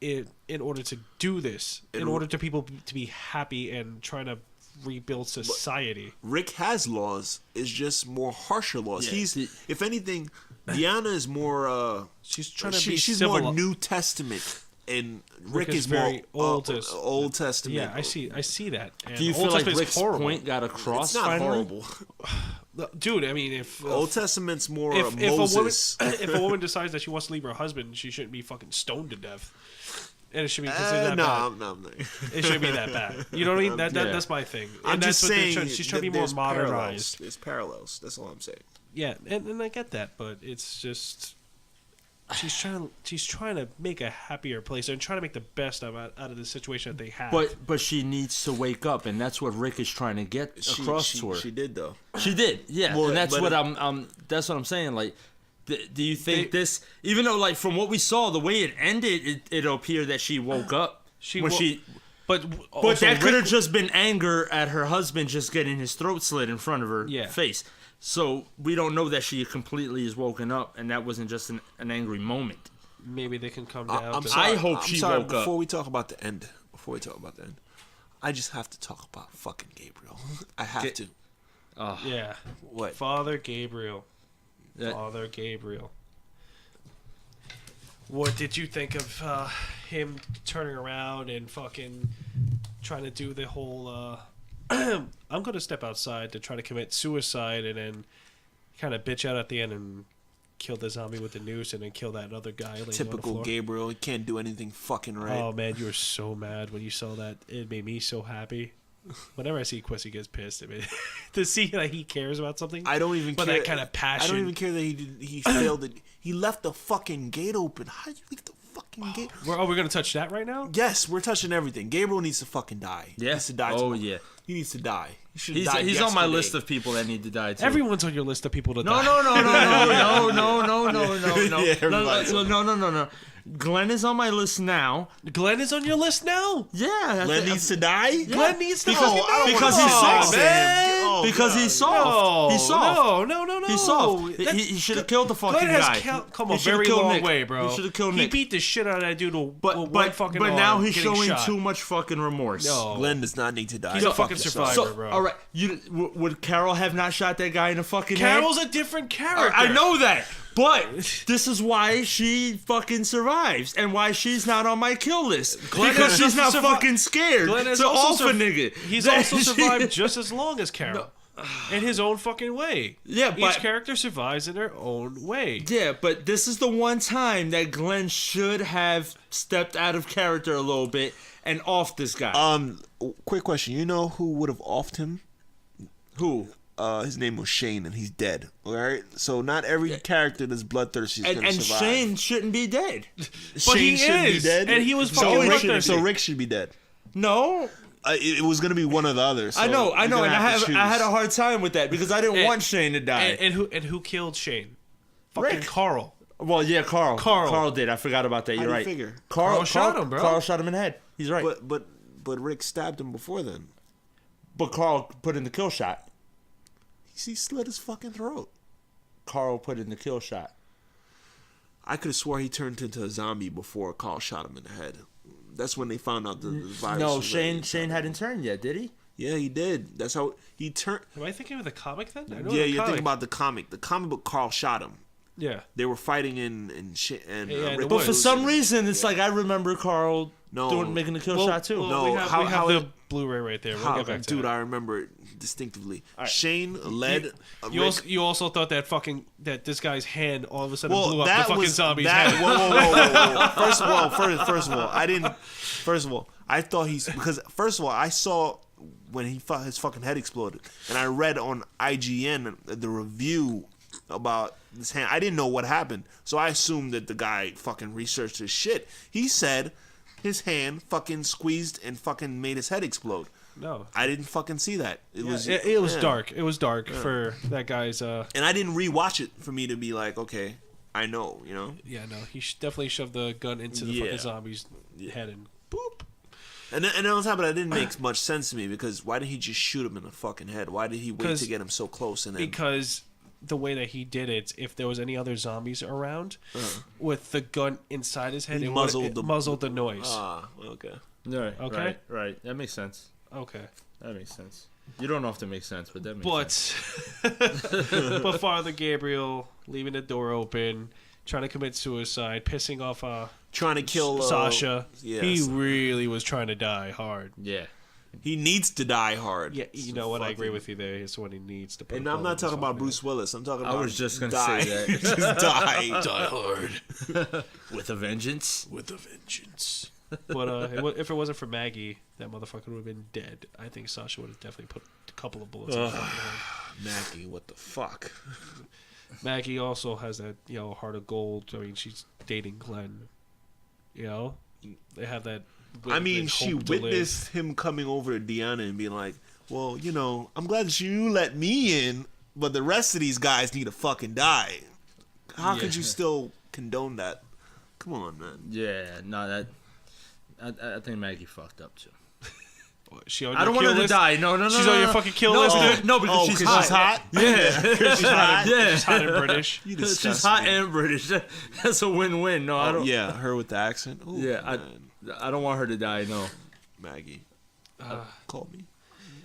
in order to do this, in order to people to be happy and trying to rebuild society. Rick has laws. It's just more harsher laws. Yeah. If anything, Deanna is more. She's trying to be she's civil. more New Testament, and Rick is is more very Old Testament. Yeah, I see that. And Do you feel Old like Testament's Rick's horrible. point got across? It's not finally? horrible. Dude, I mean, if Old Testament's more if Moses. if a woman decides that she wants to leave her husband, she shouldn't be fucking stoned to death. And it should be considered that no, bad. no. It shouldn't be that bad. You know what I mean? That's my thing. And I'm that's just what they're saying. trying- she's trying to be more there's modernized. parallels. There's parallels. That's all I'm saying. Yeah, and I get that, but it's just she's trying to make a happier place and trying to make the best out of the situation that they have. But she needs to wake up, and that's what Rick is trying to get across to her. She did though. She did, yeah. Well, and that's but what that's what I'm saying. Like, do you think this? Even though, like, from what we saw, the way it ended, it appeared that she woke up. But that could have just been anger at her husband just getting his throat slit in front of her face. So we don't know that she completely is woken up, and that wasn't just an angry moment. Maybe they can come down. I'm to sorry. I hope I'm she sorry, woke up. Before we talk about the end, I just have to talk about fucking Gabriel. I have to. Yeah. What? Father Gabriel. That- Father Gabriel. What did you think of him turning around and fucking trying to do the whole I'm going to step outside to try to commit suicide and then kind of bitch out at the end and kill the zombie with the noose and then kill that other guy laying on the Typical floor? Gabriel. He can't do anything fucking right. Oh, man, you were so mad when you saw that. It made me so happy. Whenever I see Kwesi gets pissed, I mean, to see that he cares about something. I don't even but care. that kind of passion. I don't even care that he failed it. He left the fucking gate open. How did you leave the fucking gate? We're going to touch that right now? Yes, we're touching everything. Gabriel needs to fucking die. Yeah. He needs to die. Oh, tomorrow. yeah. He needs to die. He should have died He's on my yesterday. list of people that need to die too. Everyone's on your list of people to die. No. Glenn is on my list now. Glenn is on your list now? Yeah. Glenn needs to die? Yeah. Glenn needs to Because- fucking die. because he's soft, man. Because he's soft. He's soft. No. He's soft. He should have killed the fucking Glenn has guy. come He a should've very killed long Nick. way, bro. He should have killed He Nick. beat the shit out of that dude with one But fucking now arm he's getting showing shot. too much fucking remorse. No. Glenn does not need to die. He's a Go fuck fucking yourself. survivor, So, bro. all right, would Carol have not shot that guy in the fucking Carol's head? a different character. I know that, but this is why she fucking survives and why she's not on my kill list. Glenn Because has she's not survi- fucking scared Glenn has to also off a nigga. He's also survived just as long as Carol. In his own fucking way. Yeah, but each character survives in their own way. yeah, but this is the one time that Glenn should have stepped out of character a little bit and off this guy. Quick question. You know who would have offed him? Who? His name was Shane, and he's dead. All right? So not every character that's bloodthirsty is going to And survive. Shane shouldn't be dead. But he shouldn't is, be dead? and he was so fucking Rick, bloodthirsty. so Rick should be dead. No. It was going to be one or the other. So I know, you're and gonna I have to choose. had a hard time with that because I didn't want Shane to die. And who killed Shane? Fucking Rick. Carl. Well, yeah, Carl. Carl did. I forgot about that. How You're do you right. figure? Carl shot him, bro. Carl shot him in the head. He's right. But Rick stabbed him before then. But Carl put in the kill shot. He slit his fucking throat. Carl put in the kill shot. I could have swore he turned into a zombie before Carl shot him in the head. That's when they found out the virus. No, was Shane ready. hadn't turned yet, did he? Yeah, he did. That's how he turned. Am I thinking of the comic then? I know Yeah, the you're comic. thinking about the comic. The comic book, Carl shot him. Yeah. They were fighting in shit. And Yeah, in the Rick But woods. for was some losing. reason, it's like I remember Carl No. making the kill shot too. No, we have, how- we have how the it- Blu-ray right there. We'll How, get back to dude, that. I remember it distinctly. Shane led. You also thought that this guy's hand all of a sudden blew well, up the that fucking was zombie's that. head. Whoa. First of all, I didn't. First of all, I thought because first of all, I saw when his fucking head exploded, and I read on IGN the review about this hand. I didn't know what happened, so I assumed that the guy fucking researched his shit. He said his hand fucking squeezed and fucking made his head explode. No. I didn't fucking see that. It was It was dark. It was dark for that guy's. and I didn't rewatch it for me to be like, okay, I know, you know. Yeah, no, he definitely shoved the gun into the fucking zombie's head and boop. And on top of that, it didn't make much sense to me because why did he just shoot him in the fucking head? Why did he wait to get him so close and then? Because the way that he did it, if there was any other zombies around, with the gun inside his head, He it muzzled muzzled the noise. Ah, okay. Right. Okay. Right. That makes sense. Okay. That makes sense. You don't know if that makes sense, but that makes sense. But Father Gabriel leaving the door open, trying to commit suicide, pissing off Trying to kill Sasha. yes. He really was trying to die hard. Yeah. He needs to die hard. Yeah, you know what? I agree with you there. It's what he needs to put. And I'm not talking about Bruce Willis. I'm talking about. I was just gonna die. say that. Just die. Die hard. With a vengeance. With a vengeance. But if it wasn't for Maggie, that motherfucker would have been dead. I think Sasha would have definitely put a couple of bullets in front of him. Maggie, what the fuck? Maggie also has that, heart of gold. I mean, she's dating Glenn. They have that. I mean, she hope to live. witnessed him coming over to Deanna and being like, well, I'm glad that you let me in, but the rest of these guys need to fucking die. How could you still condone that? Come on, man. Yeah. No, that. I think Maggie fucked up too. She on I your don't want kill her to list? die. No. She's on your fucking kill list? No, because she's she's hot. hot? Yeah. She's hot? Yeah. She's hot and British. You She's disgust hot me. and British. That's a win-win. No, I don't. Yeah, her with the accent. Ooh, Yeah, man. I don't want her to die. No. Maggie. Call me.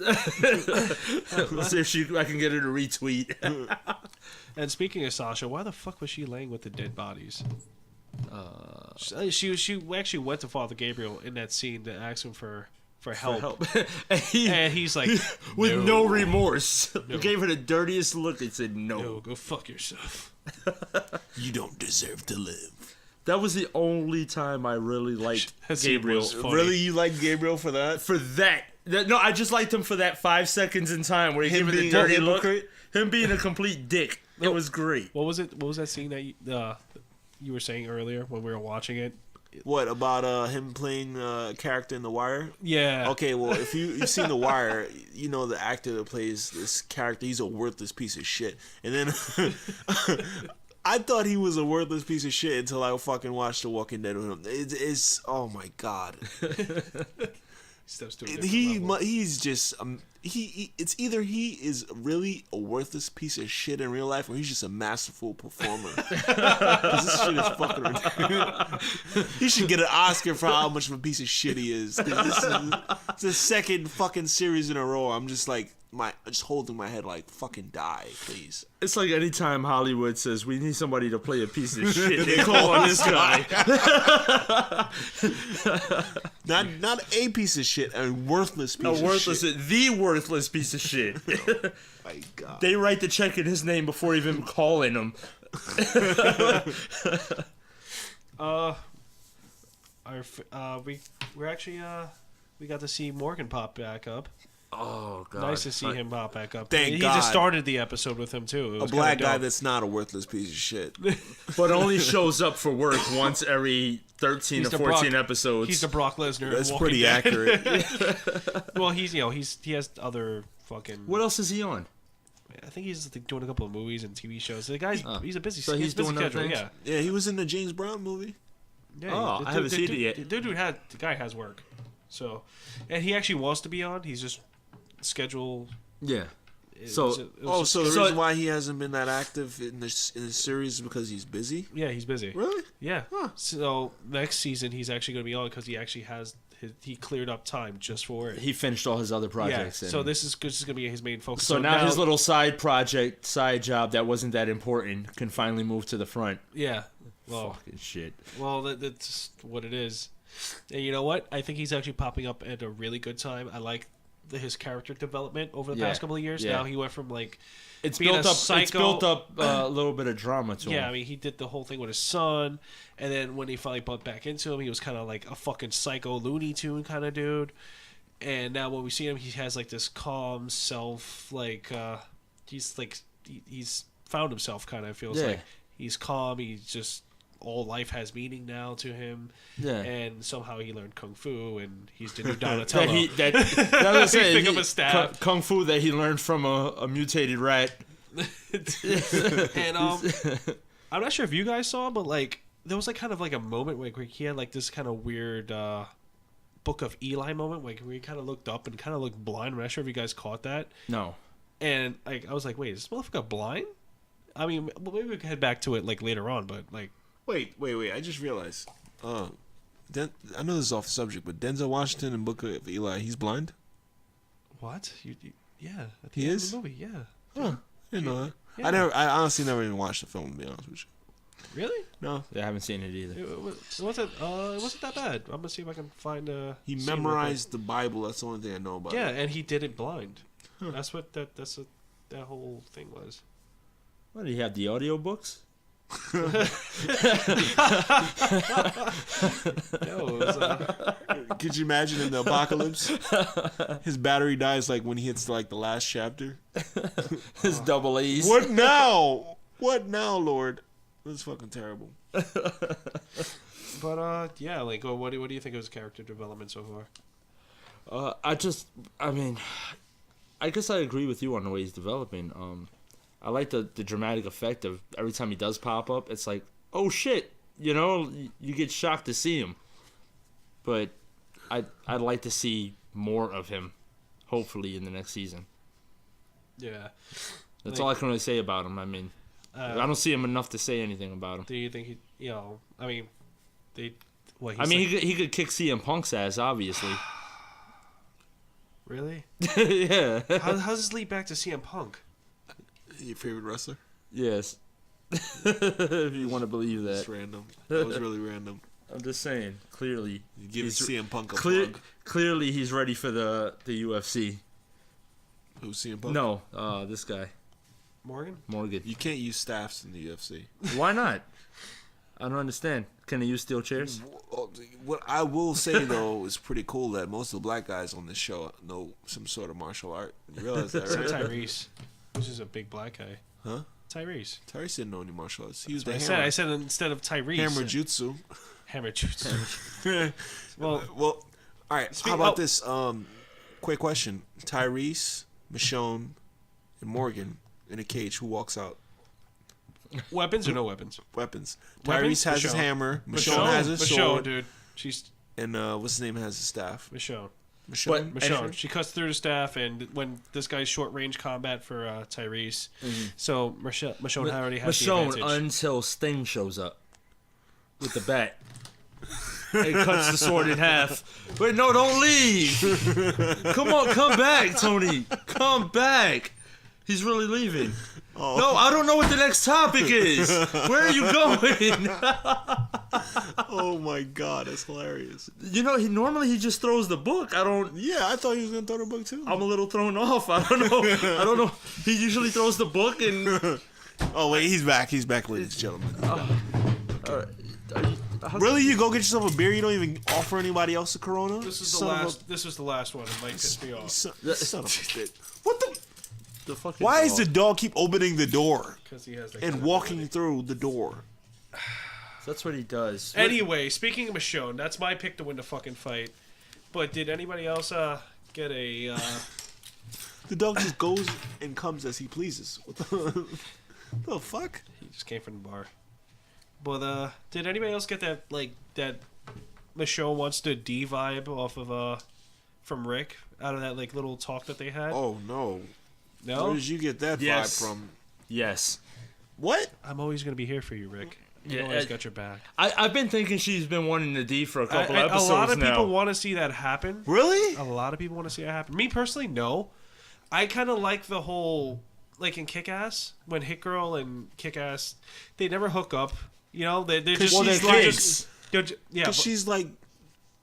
Let's see if I can get her to retweet. And speaking of Sasha, why the fuck was she laying with the dead bodies? She actually went to Father Gabriel in that scene to ask him for help. and he's like, with no remorse. He gave her the dirtiest look and said, no, go fuck yourself. You don't deserve to live. That was the only time I really liked Gabriel. Really, you liked Gabriel for that? For that. No, I just liked him for that 5 seconds in time where he gave her the being dirty a look. hypocrite? Him being a complete dick. It was great. What was it? What was that scene that you were saying earlier when we were watching it? What about him playing a character in The Wire? Yeah. Okay, well, if you've seen The Wire, you know the actor that plays this character, he's a worthless piece of shit. And then I thought he was a worthless piece of shit until I fucking watched The Walking Dead with him. It's oh my god. Steps to a different level. He's just it's either he is really a worthless piece of shit in real life or he's just a masterful performer. 'Cause this shit is fucking ridiculous. He should get an Oscar for how much of a piece of shit he is. 'Cause this is the second fucking series in a row. I'm just like just holding my head like fucking die, please. It's like anytime Hollywood says we need somebody to play a piece of shit, they call on this guy. Not a piece of shit, a worthless piece of shit. The worthless piece of shit. My God. They write the check in his name before even calling him. We're actually we got to see Morgan pop back up. Oh god! Nice to see him pop back up. Thank he God. just started the episode with him too. It A was black kinda guy dope. that's not a worthless piece of shit. But only shows up for work once every 13 or 14 episodes. He's the Brock Lesnar. That's Walking pretty Dead. accurate. Well, he has other fucking. What else is he on? I think he's like, doing a couple of movies and TV shows. The guy's he's a busy. So he's he's busy doing other schedule. things? Yeah. Yeah, he was in the James Brown movie. Yeah, Oh, I haven't seen it yet. The guy has work. So, and he actually wants to be on. He's just schedule. Yeah. it So- was- it was Oh, just- so the reason why he hasn't been that active in this series is because he's busy? yeah, he's busy. Really? Yeah. So next season he's actually going to be on because he actually has he cleared up time just for it. He finished all his other Yeah. projects. So this is going to be his main focus. So now his little side job that wasn't that important can finally move to the front. Yeah. Well, Fucking shit. well, that's what it is. And you know what? I think he's actually popping up at a really good time. I like his character development over the past couple of years. Yeah. Now he went from like It's being built a up. psycho. It's built up a little bit of drama to him. Yeah, I mean, he did the whole thing with his son, and then when he finally bumped back into him, he was kind of like a fucking psycho Looney Tune kind of dude. And now when we see him, he has like this calm self, like he's found himself kind of. Feels Yeah. like he's calm. He's just all life has meaning now to him. Yeah. And somehow he learned kung fu, and he's the new Donatello. that was it. Pick up a staff. Kung fu that he learned from a mutated rat. And I'm not sure if you guys saw, but like there was like kind of like a moment where he had like this kind of weird Book of Eli moment, like where he kind of looked up and kind of looked blind. I'm not sure if you guys caught that. No. And like I was like, wait, is this motherfucker blind? I mean, well, maybe we can head back to it like later on, but like, Wait. I just realized. I know this is off the subject, but Denzel Washington in Book of Eli, he's blind? what? Yeah, at He the end is? of the movie, yeah. Huh. I didn't know that. Yeah. I honestly never even watched the film, to be honest with you. Really? No. I haven't seen it either. It wasn't that bad. I'm gonna see if I can find He scene real quick. memorized the Bible. That's the only thing I know about Yeah, it. and he did it blind. That's what that whole thing was. What, do you have the audio books? No, it was, Could you imagine in the apocalypse? His battery dies like when he hits like the last chapter. His double A's. What now? What now, Lord? That's fucking terrible. but yeah, like, what do you think of his character development so far? I guess I agree with you on the way he's developing. I like the dramatic effect of every time he does pop up. It's like, oh shit, you know, you get shocked to see him. But I'd like to see more of him, hopefully in the next season. Yeah, That's all I can really say about him. I mean, I don't see him enough to say anything about him. do you think he? You know, I mean, they. What? I mean, he could kick CM Punk's ass, obviously. really? Yeah. How's this lead back to CM Punk? Your favorite wrestler? Yes. If you want to believe that. That's random. That was really random. I'm just saying. Clearly, You give CM Punk a clear, plug. clearly he's ready for the UFC. Who's CM Punk? No, this guy Morgan? Morgan. You can't use staffs in the UFC. Why not? I don't understand. Can they use steel chairs? What I will say though is pretty cool that most of the black guys on this show know some sort of martial art. You realize that, Except right? Tyrese, who's just a big black guy. Huh? Tyrese. Tyrese didn't know any martial arts. He used the I hammer. said instead of Tyrese. Hammer jutsu. Hammer jutsu. Well, Well, all right. How about this? Quick question: Tyrese, Michonne, and Morgan in a cage. Who walks out? weapons or no weapons? Weapons. Weapons? Tyrese has his Michonne. hammer. Michonne has his sword. dude. She's And what's his name has his staff. Michonne. Michonne. Michonne. She cuts through the staff, and when this guy's short range combat for Tyrese, so Michonne already has the Michonne advantage. until Sting shows up with the bat. It cuts the sword in half. Wait, no, don't leave. Come on, come back, Tony. Come back. He's really leaving. Oh. No, I don't know what the next topic is. Where are you going? Oh my god, that's hilarious. You know, he just throws the book. Yeah, I thought he was gonna throw the book too. I'm a little thrown off. I don't know. He usually throws the book and. Oh wait, he's back. He's back, ladies and gentlemen. How- Really, you go get yourself a beer? You don't even offer anybody else a Corona? This is the last. This was the last one. It might piss me off. Son of a bitch. What the? the fucking Why is dog. the dog keep opening the door Because he has that and kind of walking ability. through the door? That's what he does. Anyway, speaking of Michonne, that's my pick to win the fucking fight. But did anybody else get a? The dog just goes and comes as he pleases. What the fuck? He just came from the bar. But did anybody else get that that Michonne wants to D vibe off of from Rick out of that little talk that they had? Oh no! No, Where did you get that Yes. vibe from? Yes. What? I'm always gonna be here for you, Rick. You Yeah, always got your back. I've been thinking she's been wanting to D for a couple A episodes lot of now. people want to see that happen. Really? A lot of people want to see that happen. Me personally, no. I kind of like the whole in Kick-Ass when Hit Girl and Kick-Ass they never hook up. You know, they're just Well, they're kids. Yeah, Because she's like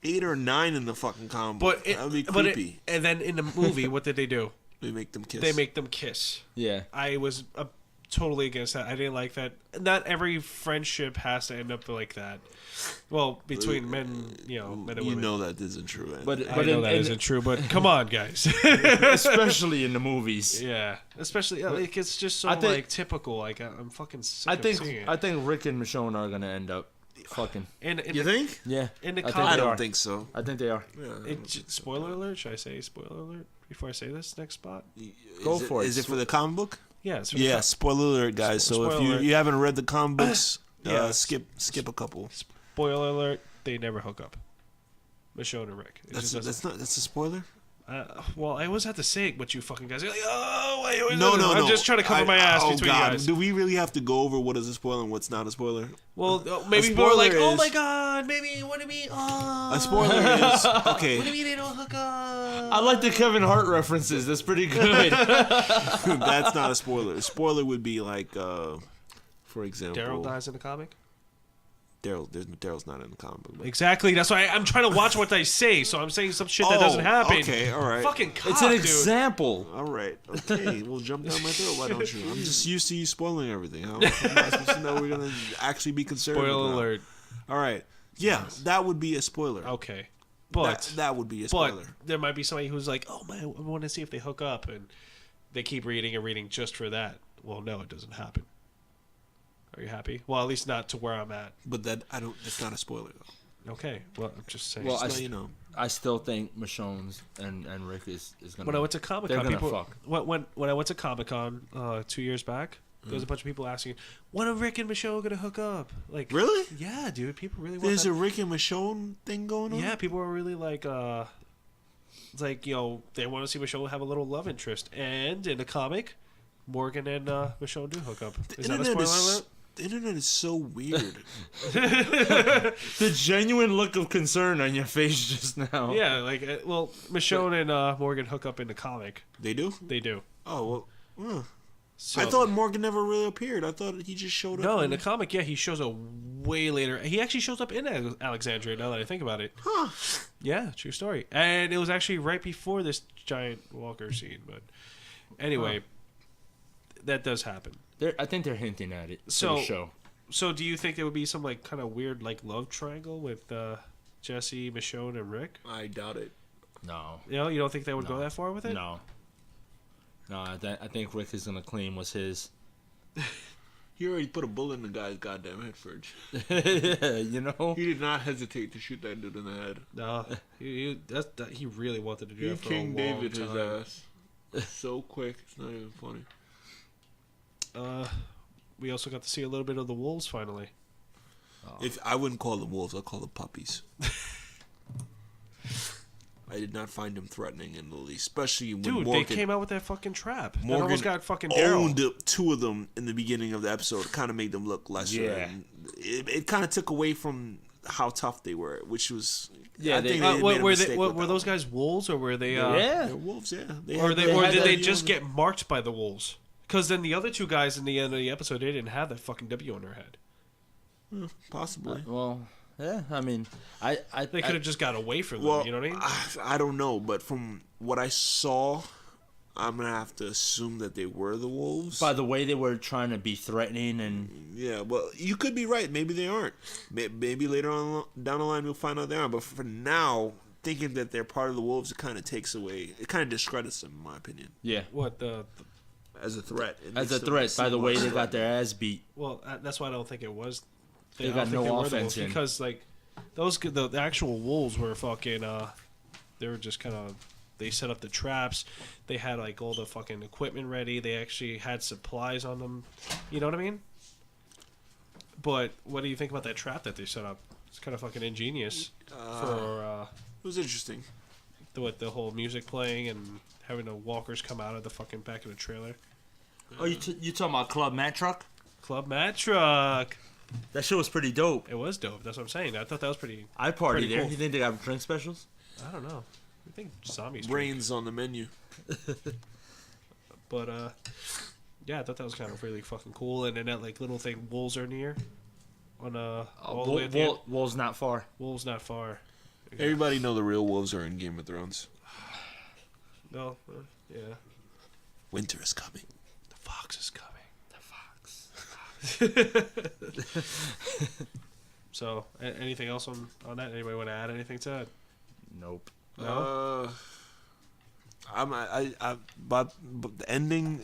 8 or 9 in the fucking combo. but That would be creepy. and then in the movie, what did they do? They make them kiss. They make them kiss. Yeah. I was totally against that. I didn't like that. Not every friendship has to end up like that. Well, between men, men and You women. know that isn't true. Man. But I know that isn't true, but come on, guys. especially in the movies. Yeah, especially it's just so I think- typical. I'm fucking sick of seeing it. I think Rick and Michonne are gonna end up fucking. In you think? Yeah. In the I think comic- I they don't are. think so. I think they are. spoiler alert? Should I say spoiler alert before I say this next spot? Go for it. Is it for the comic book? Yeah, it's for the Yeah, spoiler alert, guys. So if Spoiler alert. you haven't read the comic books, Yeah. skip a couple. spoiler alert. They never hook up. Michonne and Rick. It just doesn't- That's a spoiler. well, I always have to say it, but you fucking guys are like, oh, why you always No, do this?" no, I'm no. just trying to cover my ass oh between God. you guys. Do we really have to go over what is a spoiler and what's not a spoiler? Well, maybe people are like, spoiler oh is- my god, maybe what do you mean? Oh, A spoiler is what do you okay. mean they don't hook up? I like the Kevin Hart references. That's pretty good. That's not a spoiler. A spoiler would be like, for example, Daryl dies in the comic. Daryl's not in the comic book. Exactly. That's why I'm trying to watch what they say. So I'm saying some shit that doesn't happen. Okay, all right. Fucking cock, It's an dude. example. All right. Okay, we'll jump down my throat. Why don't you? I'm just used to you spoiling everything. How am I supposed to know we're gonna actually be conservative? Spoiler now? alert. All right. Yeah, that would be a spoiler. Okay, but that would be a but spoiler. there might be somebody who's like, oh man, I want to see if they hook up, and they keep reading and reading just for that. Well, no, it doesn't happen. Are you happy? Well, at least not to where I'm at. But that I don't. It's not a spoiler though. Okay. Well, I'm just saying. Well, Just I let st- you know. I still think Michonne's and Rick is gonna. when I went to Comic they're Con, gonna people fuck. when I went to Comic Con 2 years back, there was a bunch of people asking, when are Rick and Michonne gonna hook up? Like, Really? yeah, dude. People really want There's that. a Rick and Michonne thing going on. Yeah, people are really like, it's like, they want to see Michonne have a little love interest. And in the comic, Morgan and Michonne do hook up. Is that a spoiler alert? The internet is so weird. The genuine look of concern on your face just now. Yeah, Michonne and Morgan hook up in the comic. They do? They do. Oh well. So, I thought Morgan never really appeared. I thought he just showed up. No, in the comic, yeah, he shows up way later. He actually shows up in Alexandria, now that I think about it. Huh. Yeah, true story. And it was actually right before this giant walker scene. But anyway, that does happen. I think they're hinting at it. So, for the show. So do you think there would be some like kind of weird like love triangle with Jesse, Michonne, and Rick? I doubt it. No. You know, you don't think they would go that far with it? No. No, I think Rick is gonna claim was his. He already put a bullet in the guy's goddamn head, Fridge. You know? He did not hesitate to shoot that dude in the head. No, he really wanted to do He that for King a long David time. his ass. So quick, it's not even funny. We also got to see a little bit of the wolves finally. If I wouldn't call them wolves, I'd call them puppies. I did not find them threatening in the least, especially when Dude, Morgan, they came out with that fucking trap. That Morgan almost got fucking owned Daryl. two of them in the beginning of the episode. Kind of made them look lesser. Yeah. And it kind of took away from how tough they were, which was Yeah, I they- think they made a Were mistake they? with Were that those one. guys wolves, or were they? Yeah. They're wolves, yeah. Or had did they that- just get marked by the wolves? Because then the other two guys in the end of the episode, they didn't have that fucking W on their head. Possibly. Well, yeah. I mean, They could have just got away from them. Well, You know what I mean? I don't know, but from what I saw, I'm gonna have to assume that they were the wolves. by the way they were trying to be threatening and Yeah, well, you could be right. Maybe they aren't. Maybe later on down the line we'll find out they are. But for now, thinking that they're part of the wolves, it kind of takes away. It kind of discredits them, in my opinion, yeah, What the? as a threat. It as makes a them threat. By seem the way less they got threatening. their ass beat. Well, that's why I don't think it was. They I don't got think no they were the offense wolves, in. because like the actual wolves were fucking. They were just kind of. They set up the traps. They had like all the fucking equipment ready. They actually had supplies on them. You know what I mean? But what do you think about that trap that they set up? It's kind of fucking ingenious for It was interesting. the whole music playing and having the walkers come out of the fucking back of the trailer. Oh, you talking about Club Mat Truck? Club Mat Truck. That shit was pretty dope. It was dope. That's what I'm saying. I thought that was pretty. I partied Pretty there. cool. You think they got drink specials? I don't know. I think zombies. Brains on the menu. But yeah, I thought that was kind of really fucking cool. And then that like little thing, wolves are near. On all the way at the end. Wolves not far. Wolves not far. Everybody know the real wolves are in Game of Thrones. No, yeah. Winter is coming. The fox is coming. So, anything else on that? Anybody want to add anything to that? Nope. No. But the ending,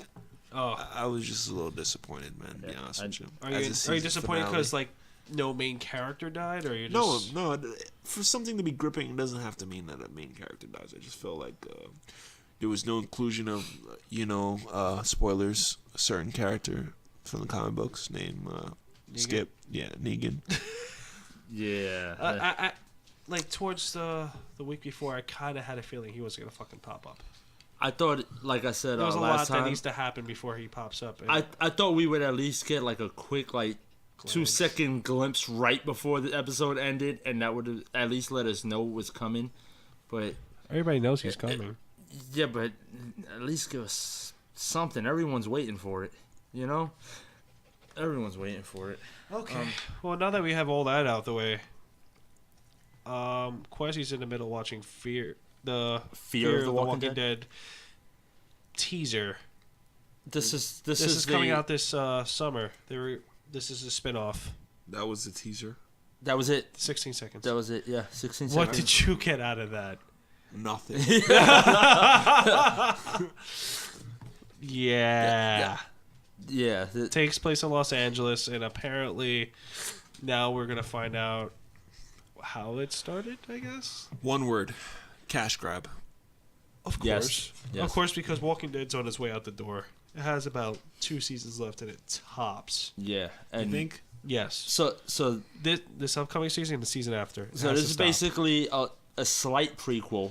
Oh, I was just a little disappointed, man. To be honest with you. are As a you season disappointed finale. because like no main character died, or you No, just no. For something to be gripping, it doesn't have to mean that a main character dies. I just felt like there was no inclusion of, spoilers, a certain character from the comic books named Skip. Yeah, Negan. Yeah. I like towards the week before, I kind of had a feeling he wasn't gonna fucking pop up. I thought, like I said There was a lot last that time, needs to happen before he pops up. And I thought we would at least get like a quick 2-second glimpse right before the episode ended, and that would have at least let us know what was coming. But everybody knows he's coming. yeah, but at least give us something. Everyone's waiting for it, you know. Everyone's waiting for it. Okay. Well, now that we have all that out the way, Kwesi's in the middle watching Fear of the Walking Dead teaser. This is This is coming out this summer. This is a spin-off. That was the teaser. That was it. 16 seconds. That was it. Yeah, 16 seconds. What did you get out of that? Nothing. Yeah. Yeah. Takes place in Los Angeles, and apparently now we're going to find out how it started, I guess. One word: cash grab. Of course. Yes. Yes. Of course, because Walking Dead's on its way out the door. It has about 2 seasons left, and it tops. Yeah. And I think. Yes. so. This upcoming season and the season after. So this is basically a slight prequel,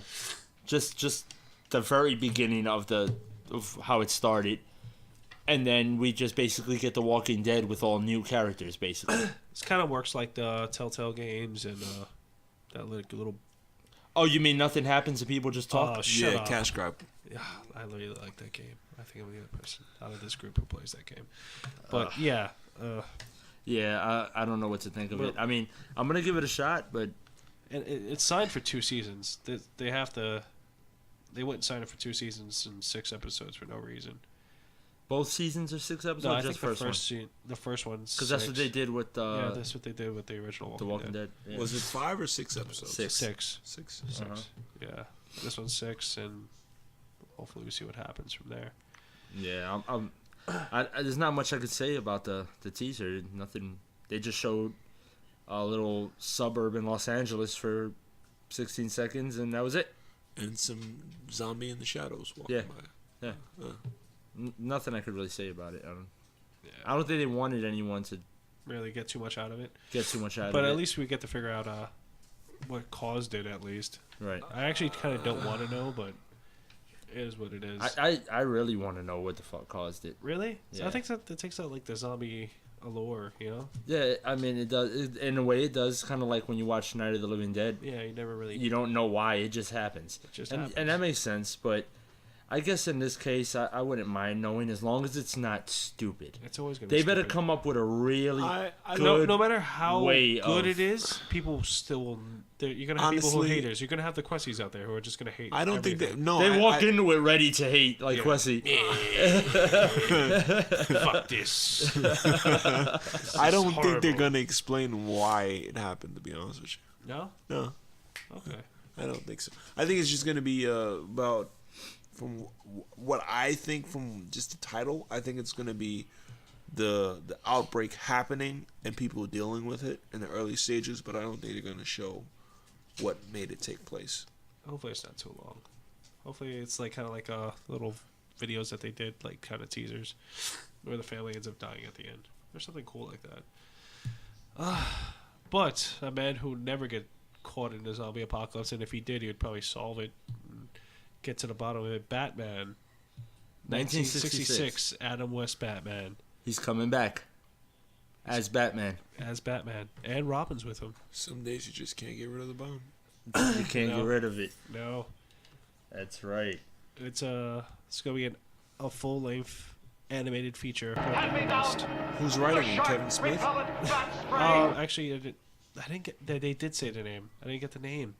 just the very beginning of how it started, and then we just basically get The Walking Dead with all new characters, basically. This kind of works like the Telltale games and that little Oh, you mean nothing happens and people just talk? Oh, shut up. Cash grab. Yeah, I really like that game. I think I'm the other person out of this group who plays that game. But yeah. Yeah, I don't know what to think of it. I mean, I'm going to give it a shot, but... It's signed for 2 seasons. They have to... They wouldn't sign it for 2 seasons and 6 episodes for no reason. Both seasons are 6 episodes? No, I just think first the first one's because that's what they did with... yeah, that's what they did with the original The Walking Dead. Yeah. Was it 5 or 6 episodes? 6. 6. Yeah. This one's 6, and hopefully we see what happens from there. Yeah, there's not much I could say about the teaser. Nothing. They just showed a little suburb in Los Angeles for 16 seconds, and that was it. And some zombie in the shadows walking by. Yeah. Nothing I could really say about it. I don't think they wanted anyone to really get too much out of it. But at least we get to figure out what caused it, at least. Right. I actually kind of don't want to know, but it is what it is. I really want to know what the fuck caused it. Really? Yeah. So I think that takes out like the zombie allure, you know? Yeah, I mean it does. In a way, it does. Kind of like when you watch Night of the Living Dead. Yeah, you never really. You don't know why. It just happens. And that makes sense. But I guess in this case, I wouldn't mind knowing as long as it's not stupid. It's always gonna be They stupid. better come up with a really good no matter how way good it is, people still will. You're gonna have people who are haters. You're gonna have the Questies out there who are just gonna hate. I don't think everything. that. No, they walk into it ready to hate, like Kwesi. Fuck this. I don't think they're gonna explain why it happened. To be honest with you. No. No. Okay. I don't think so. I think it's just gonna be about. From what I think, from just the title, I think it's going to be the outbreak happening and people dealing with it in the early stages, but I don't think they're going to show what made it take place. Hopefully it's not too long. Hopefully it's like kind of like little videos that they did, like kind of teasers, where the family ends up dying at the end, or something cool like that. But a man who never get caught in the zombie apocalypse, and if he did, he would probably solve it. Get to the bottom of it. Batman, 1966. Adam West Batman. He's coming back as Batman. And Robin's with him. Some days you just can't get rid of the bone. You can't get rid of it. No, that's right. It's gonna be a full length animated feature. Who's writing it? Kevin Smith. Actually, I didn't get. They did say the name. I didn't get the name.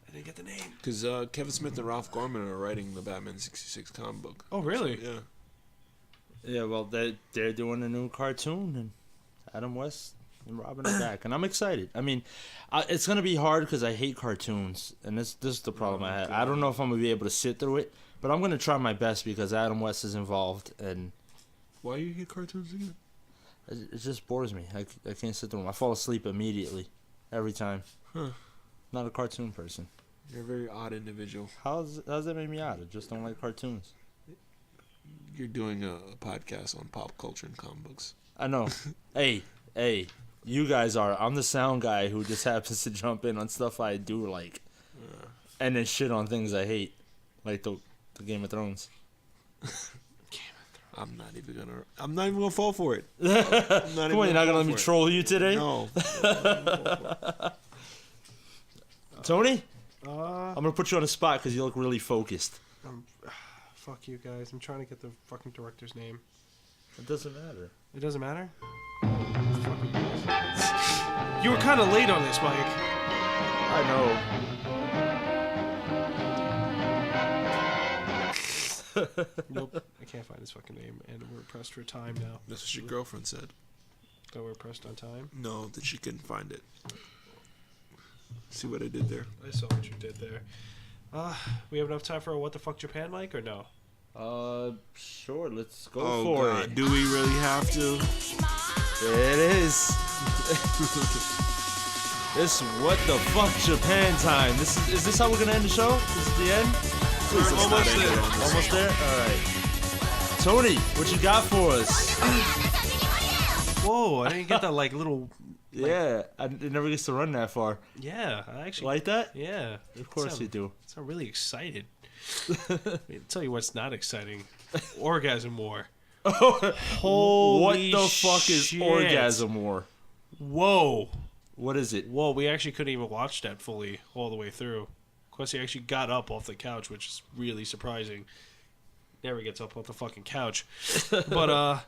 Because Kevin Smith and Ralph Garman are writing the Batman 66 comic book. Oh, really? So, yeah. Yeah, well, they're doing a new cartoon, and Adam West and Robin are back, and I'm excited. I mean, it's going to be hard because I hate cartoons, and this is the problem I have. I don't know if I'm going to be able to sit through it, but I'm going to try my best because Adam West is involved. And why do you hate cartoons again? It just bores me. I can't sit through them. I fall asleep immediately, every time. Huh. Not a cartoon person. You're a very odd individual. How's that make me odd? I just don't like cartoons. You're doing a podcast on pop culture and comic books. I know. hey, you guys are. I'm the sound guy who just happens to jump in on stuff I do like. And then shit on things I hate. Like the Game of Thrones. I'm not even gonna fall for it. Come on, you're not gonna let me troll you today? No. Tony? I'm gonna put you on the spot because you look really focused. Fuck you guys. I'm trying to get the fucking director's name. It doesn't matter. It doesn't matter? You were kind of late on this, Mike. I know. Nope. I can't find his fucking name, and we're pressed for time now. That's what your girlfriend said. Oh, we're pressed on time? No, that she couldn't find it. See what I did there? I saw what you did there. We have enough time for a What the Fuck Japan, Mike, or no? Sure, let's go for it. Do we really have to? It is. This What the Fuck Japan time. Is this how we're gonna end the show? This is the end? We're almost there. Almost there? Alright. Tony, what you got for us? Whoa, I didn't get that little... Yeah, it never gets to run that far. Yeah, I actually... Like that? Yeah. Of course you do. I'm really excited. I'll tell you what's not exciting. Orgasm War. Holy What the fuck shit. is Orgasm War? Whoa. What is it? Whoa, we actually couldn't even watch that fully all the way through. Kwesi actually got up off the couch, which is really surprising. Never gets up off the fucking couch. But,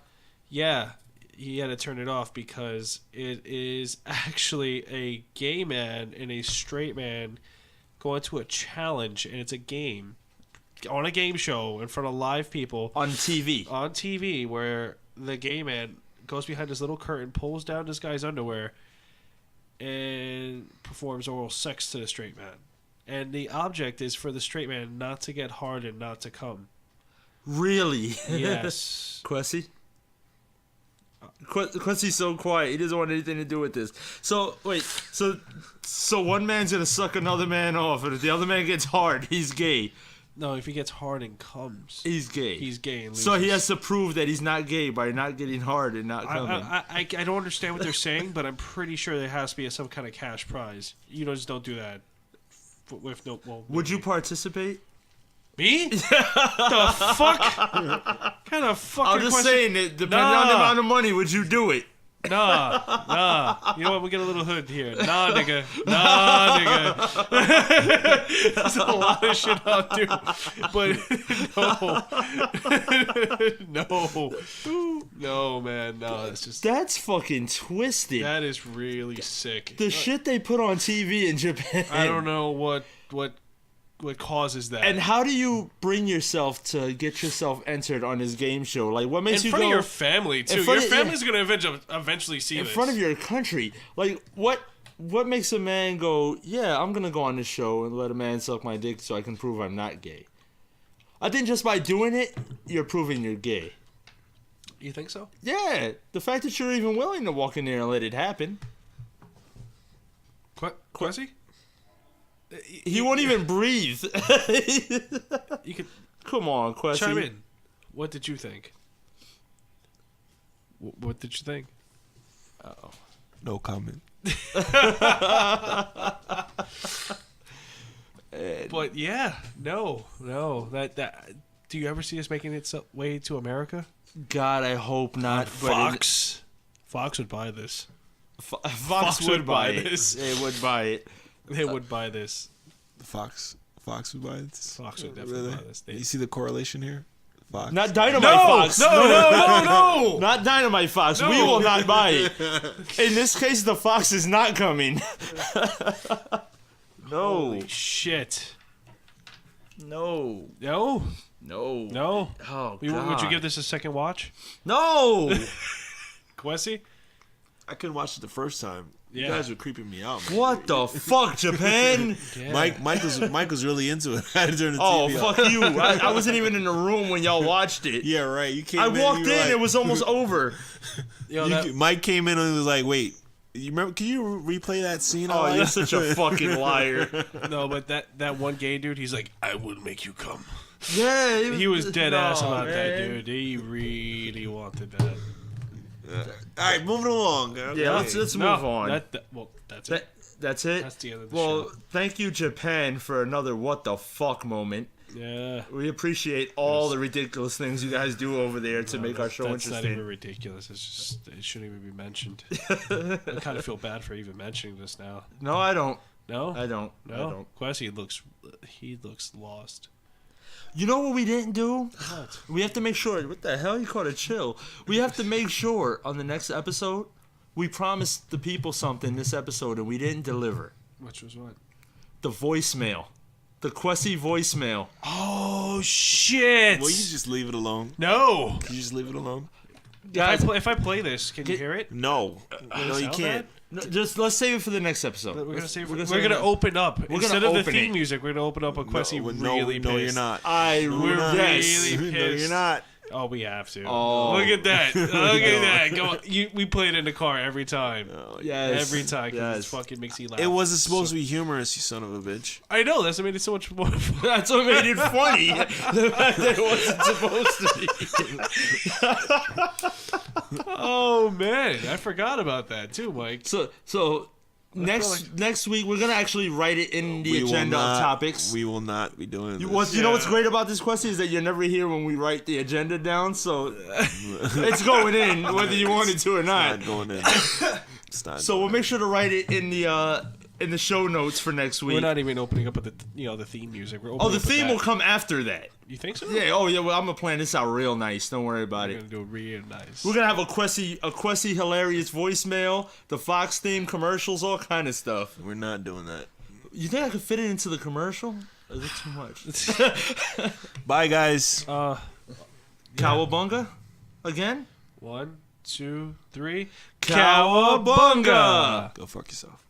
yeah, he had to turn it off because it is actually a gay man and a straight man going to a challenge, and it's a game on a game show in front of live people. On TV. On TV, where the gay man goes behind this little curtain, pulls down this guy's underwear, and performs oral sex to the straight man. And the object is for the straight man not to get hard and not to come. Really? Yes. Kwesi? Kwesi's so quiet. He doesn't want anything to do with this. So, wait. So one man's going to suck another man off, and if the other man gets hard, he's gay. No, if he gets hard and comes, he's gay. He's gay and loses. So he has to prove that he's not gay by not getting hard and not coming. I don't understand what they're saying, but I'm pretty sure there has to be some kind of cash prize. You just don't do that. With no. Well, would you participate? Me? The fuck? Kind of fucking. I'm just question? saying that depending on the amount of money, would you do it? Nah. You know what? We get a little hood here. Nah, nigga. There's a lot of shit I'll do, but no, man. No, it's just that's fucking twisted. That is really sick. The shit they put on TV in Japan. I don't know what causes that. And how do you bring yourself to get yourself entered on this game show? Like, what makes you go... In front of your family, too. Your family's going to eventually see this. In front of your country. Like, what makes a man go, yeah, I'm going to go on this show and let a man suck my dick so I can prove I'm not gay? I think just by doing it, you're proving you're gay. You think so? Yeah. The fact that you're even willing to walk in there and let it happen. Kwesi? He won't even breathe. You could come on, Kwesi. chime in. What did you think? What did you think? Uh-oh. No comment. But yeah, no. That do you ever see us making its way to America? God, I hope not. Fox would buy this. Fox would buy this. They would buy it. They would buy this. Fox would buy this. Fox would definitely buy this. You see the correlation here? Fox. Not Dynamite Fox. No. Not Dynamite Fox. No. We will not buy it. In this case, the Fox is not coming. No. Holy shit. No. No. Oh, God. Would you give this a second watch? No. Kwesi? I couldn't watch it the first time. You Yeah. guys were creeping me out, man. What the fuck, Japan? Yeah. Mike was really into it. I had to turn the Oh, TV fuck off. you. I wasn't even in the room when y'all watched it. Yeah, right. You came I in. walked you were in, like- it was almost over. Mike came in and was like, "Wait, you remember? Can you replay that scene?" Oh, you're such a fucking liar. No, but that one gay dude, he's like, I will make you come. Yeah. He was dead ass about man. that, dude. He really wanted that. All right, moving along. Okay. Yeah, let's move on. That's it. That's it? That's the end of the well, show. thank you, Japan, for another what the fuck moment. Yeah. We appreciate all the ridiculous things you guys do over there to make our show That's not even interesting. ridiculous. It's just, it shouldn't even be mentioned. I kind of feel bad for even mentioning this now. No, I don't. No? I don't. No? Kwesi looks lost. You know what we didn't do? What? We have to make sure. What the hell? You called it chill. We have to make sure on the next episode, we promised the people something this episode and we didn't deliver. Which was what? The voicemail. The Kwesi voicemail. Oh, shit! Will you just leave it alone? No! Can you just leave it alone? Guys, If I play this, can you hear it? No. No, you sound can't. no, just let's save it for the next episode. We're gonna say We're we're gonna open up. gonna Instead of the open theme it. music, we're gonna open up a Kwesi really no, pissed. you're not. We're really No, pissed. you're not. Oh, we have to. Oh. Look at that. Look at that. Go on. We play it in the car every time. Yes. Every time. 'Cause Yes. it fucking makes you laugh. It wasn't supposed to be humorous, you son of a bitch. I know. That's what made it so much more fun. That's what made it funny. The fact that it wasn't supposed to be. Oh, man. I forgot about that, too, Mike. So next week we're gonna actually write it in the We will agenda of not- topics. We will not be doing this. You know what's great about this question is that you're never here when we write the agenda down, so it's going in whether you want it to or It's not. not going in. It's not So we'll make sure to write it in the in the show notes for next week. We're not even opening up with the theme music. We're Oh, opening the up with theme that. will come after that. You think so? Yeah. Oh, yeah. Well, I'm gonna plan this out real nice. Don't worry about We're it. gonna do it real nice. We're gonna have a Kwesi hilarious voicemail, the Fox theme, commercials, all kind of stuff. We're not doing that. You think I could fit it into the commercial? Or is it too much? Bye, guys. Cowabunga? Again? 1, 2, 3. Cowabunga! Go fuck yourself.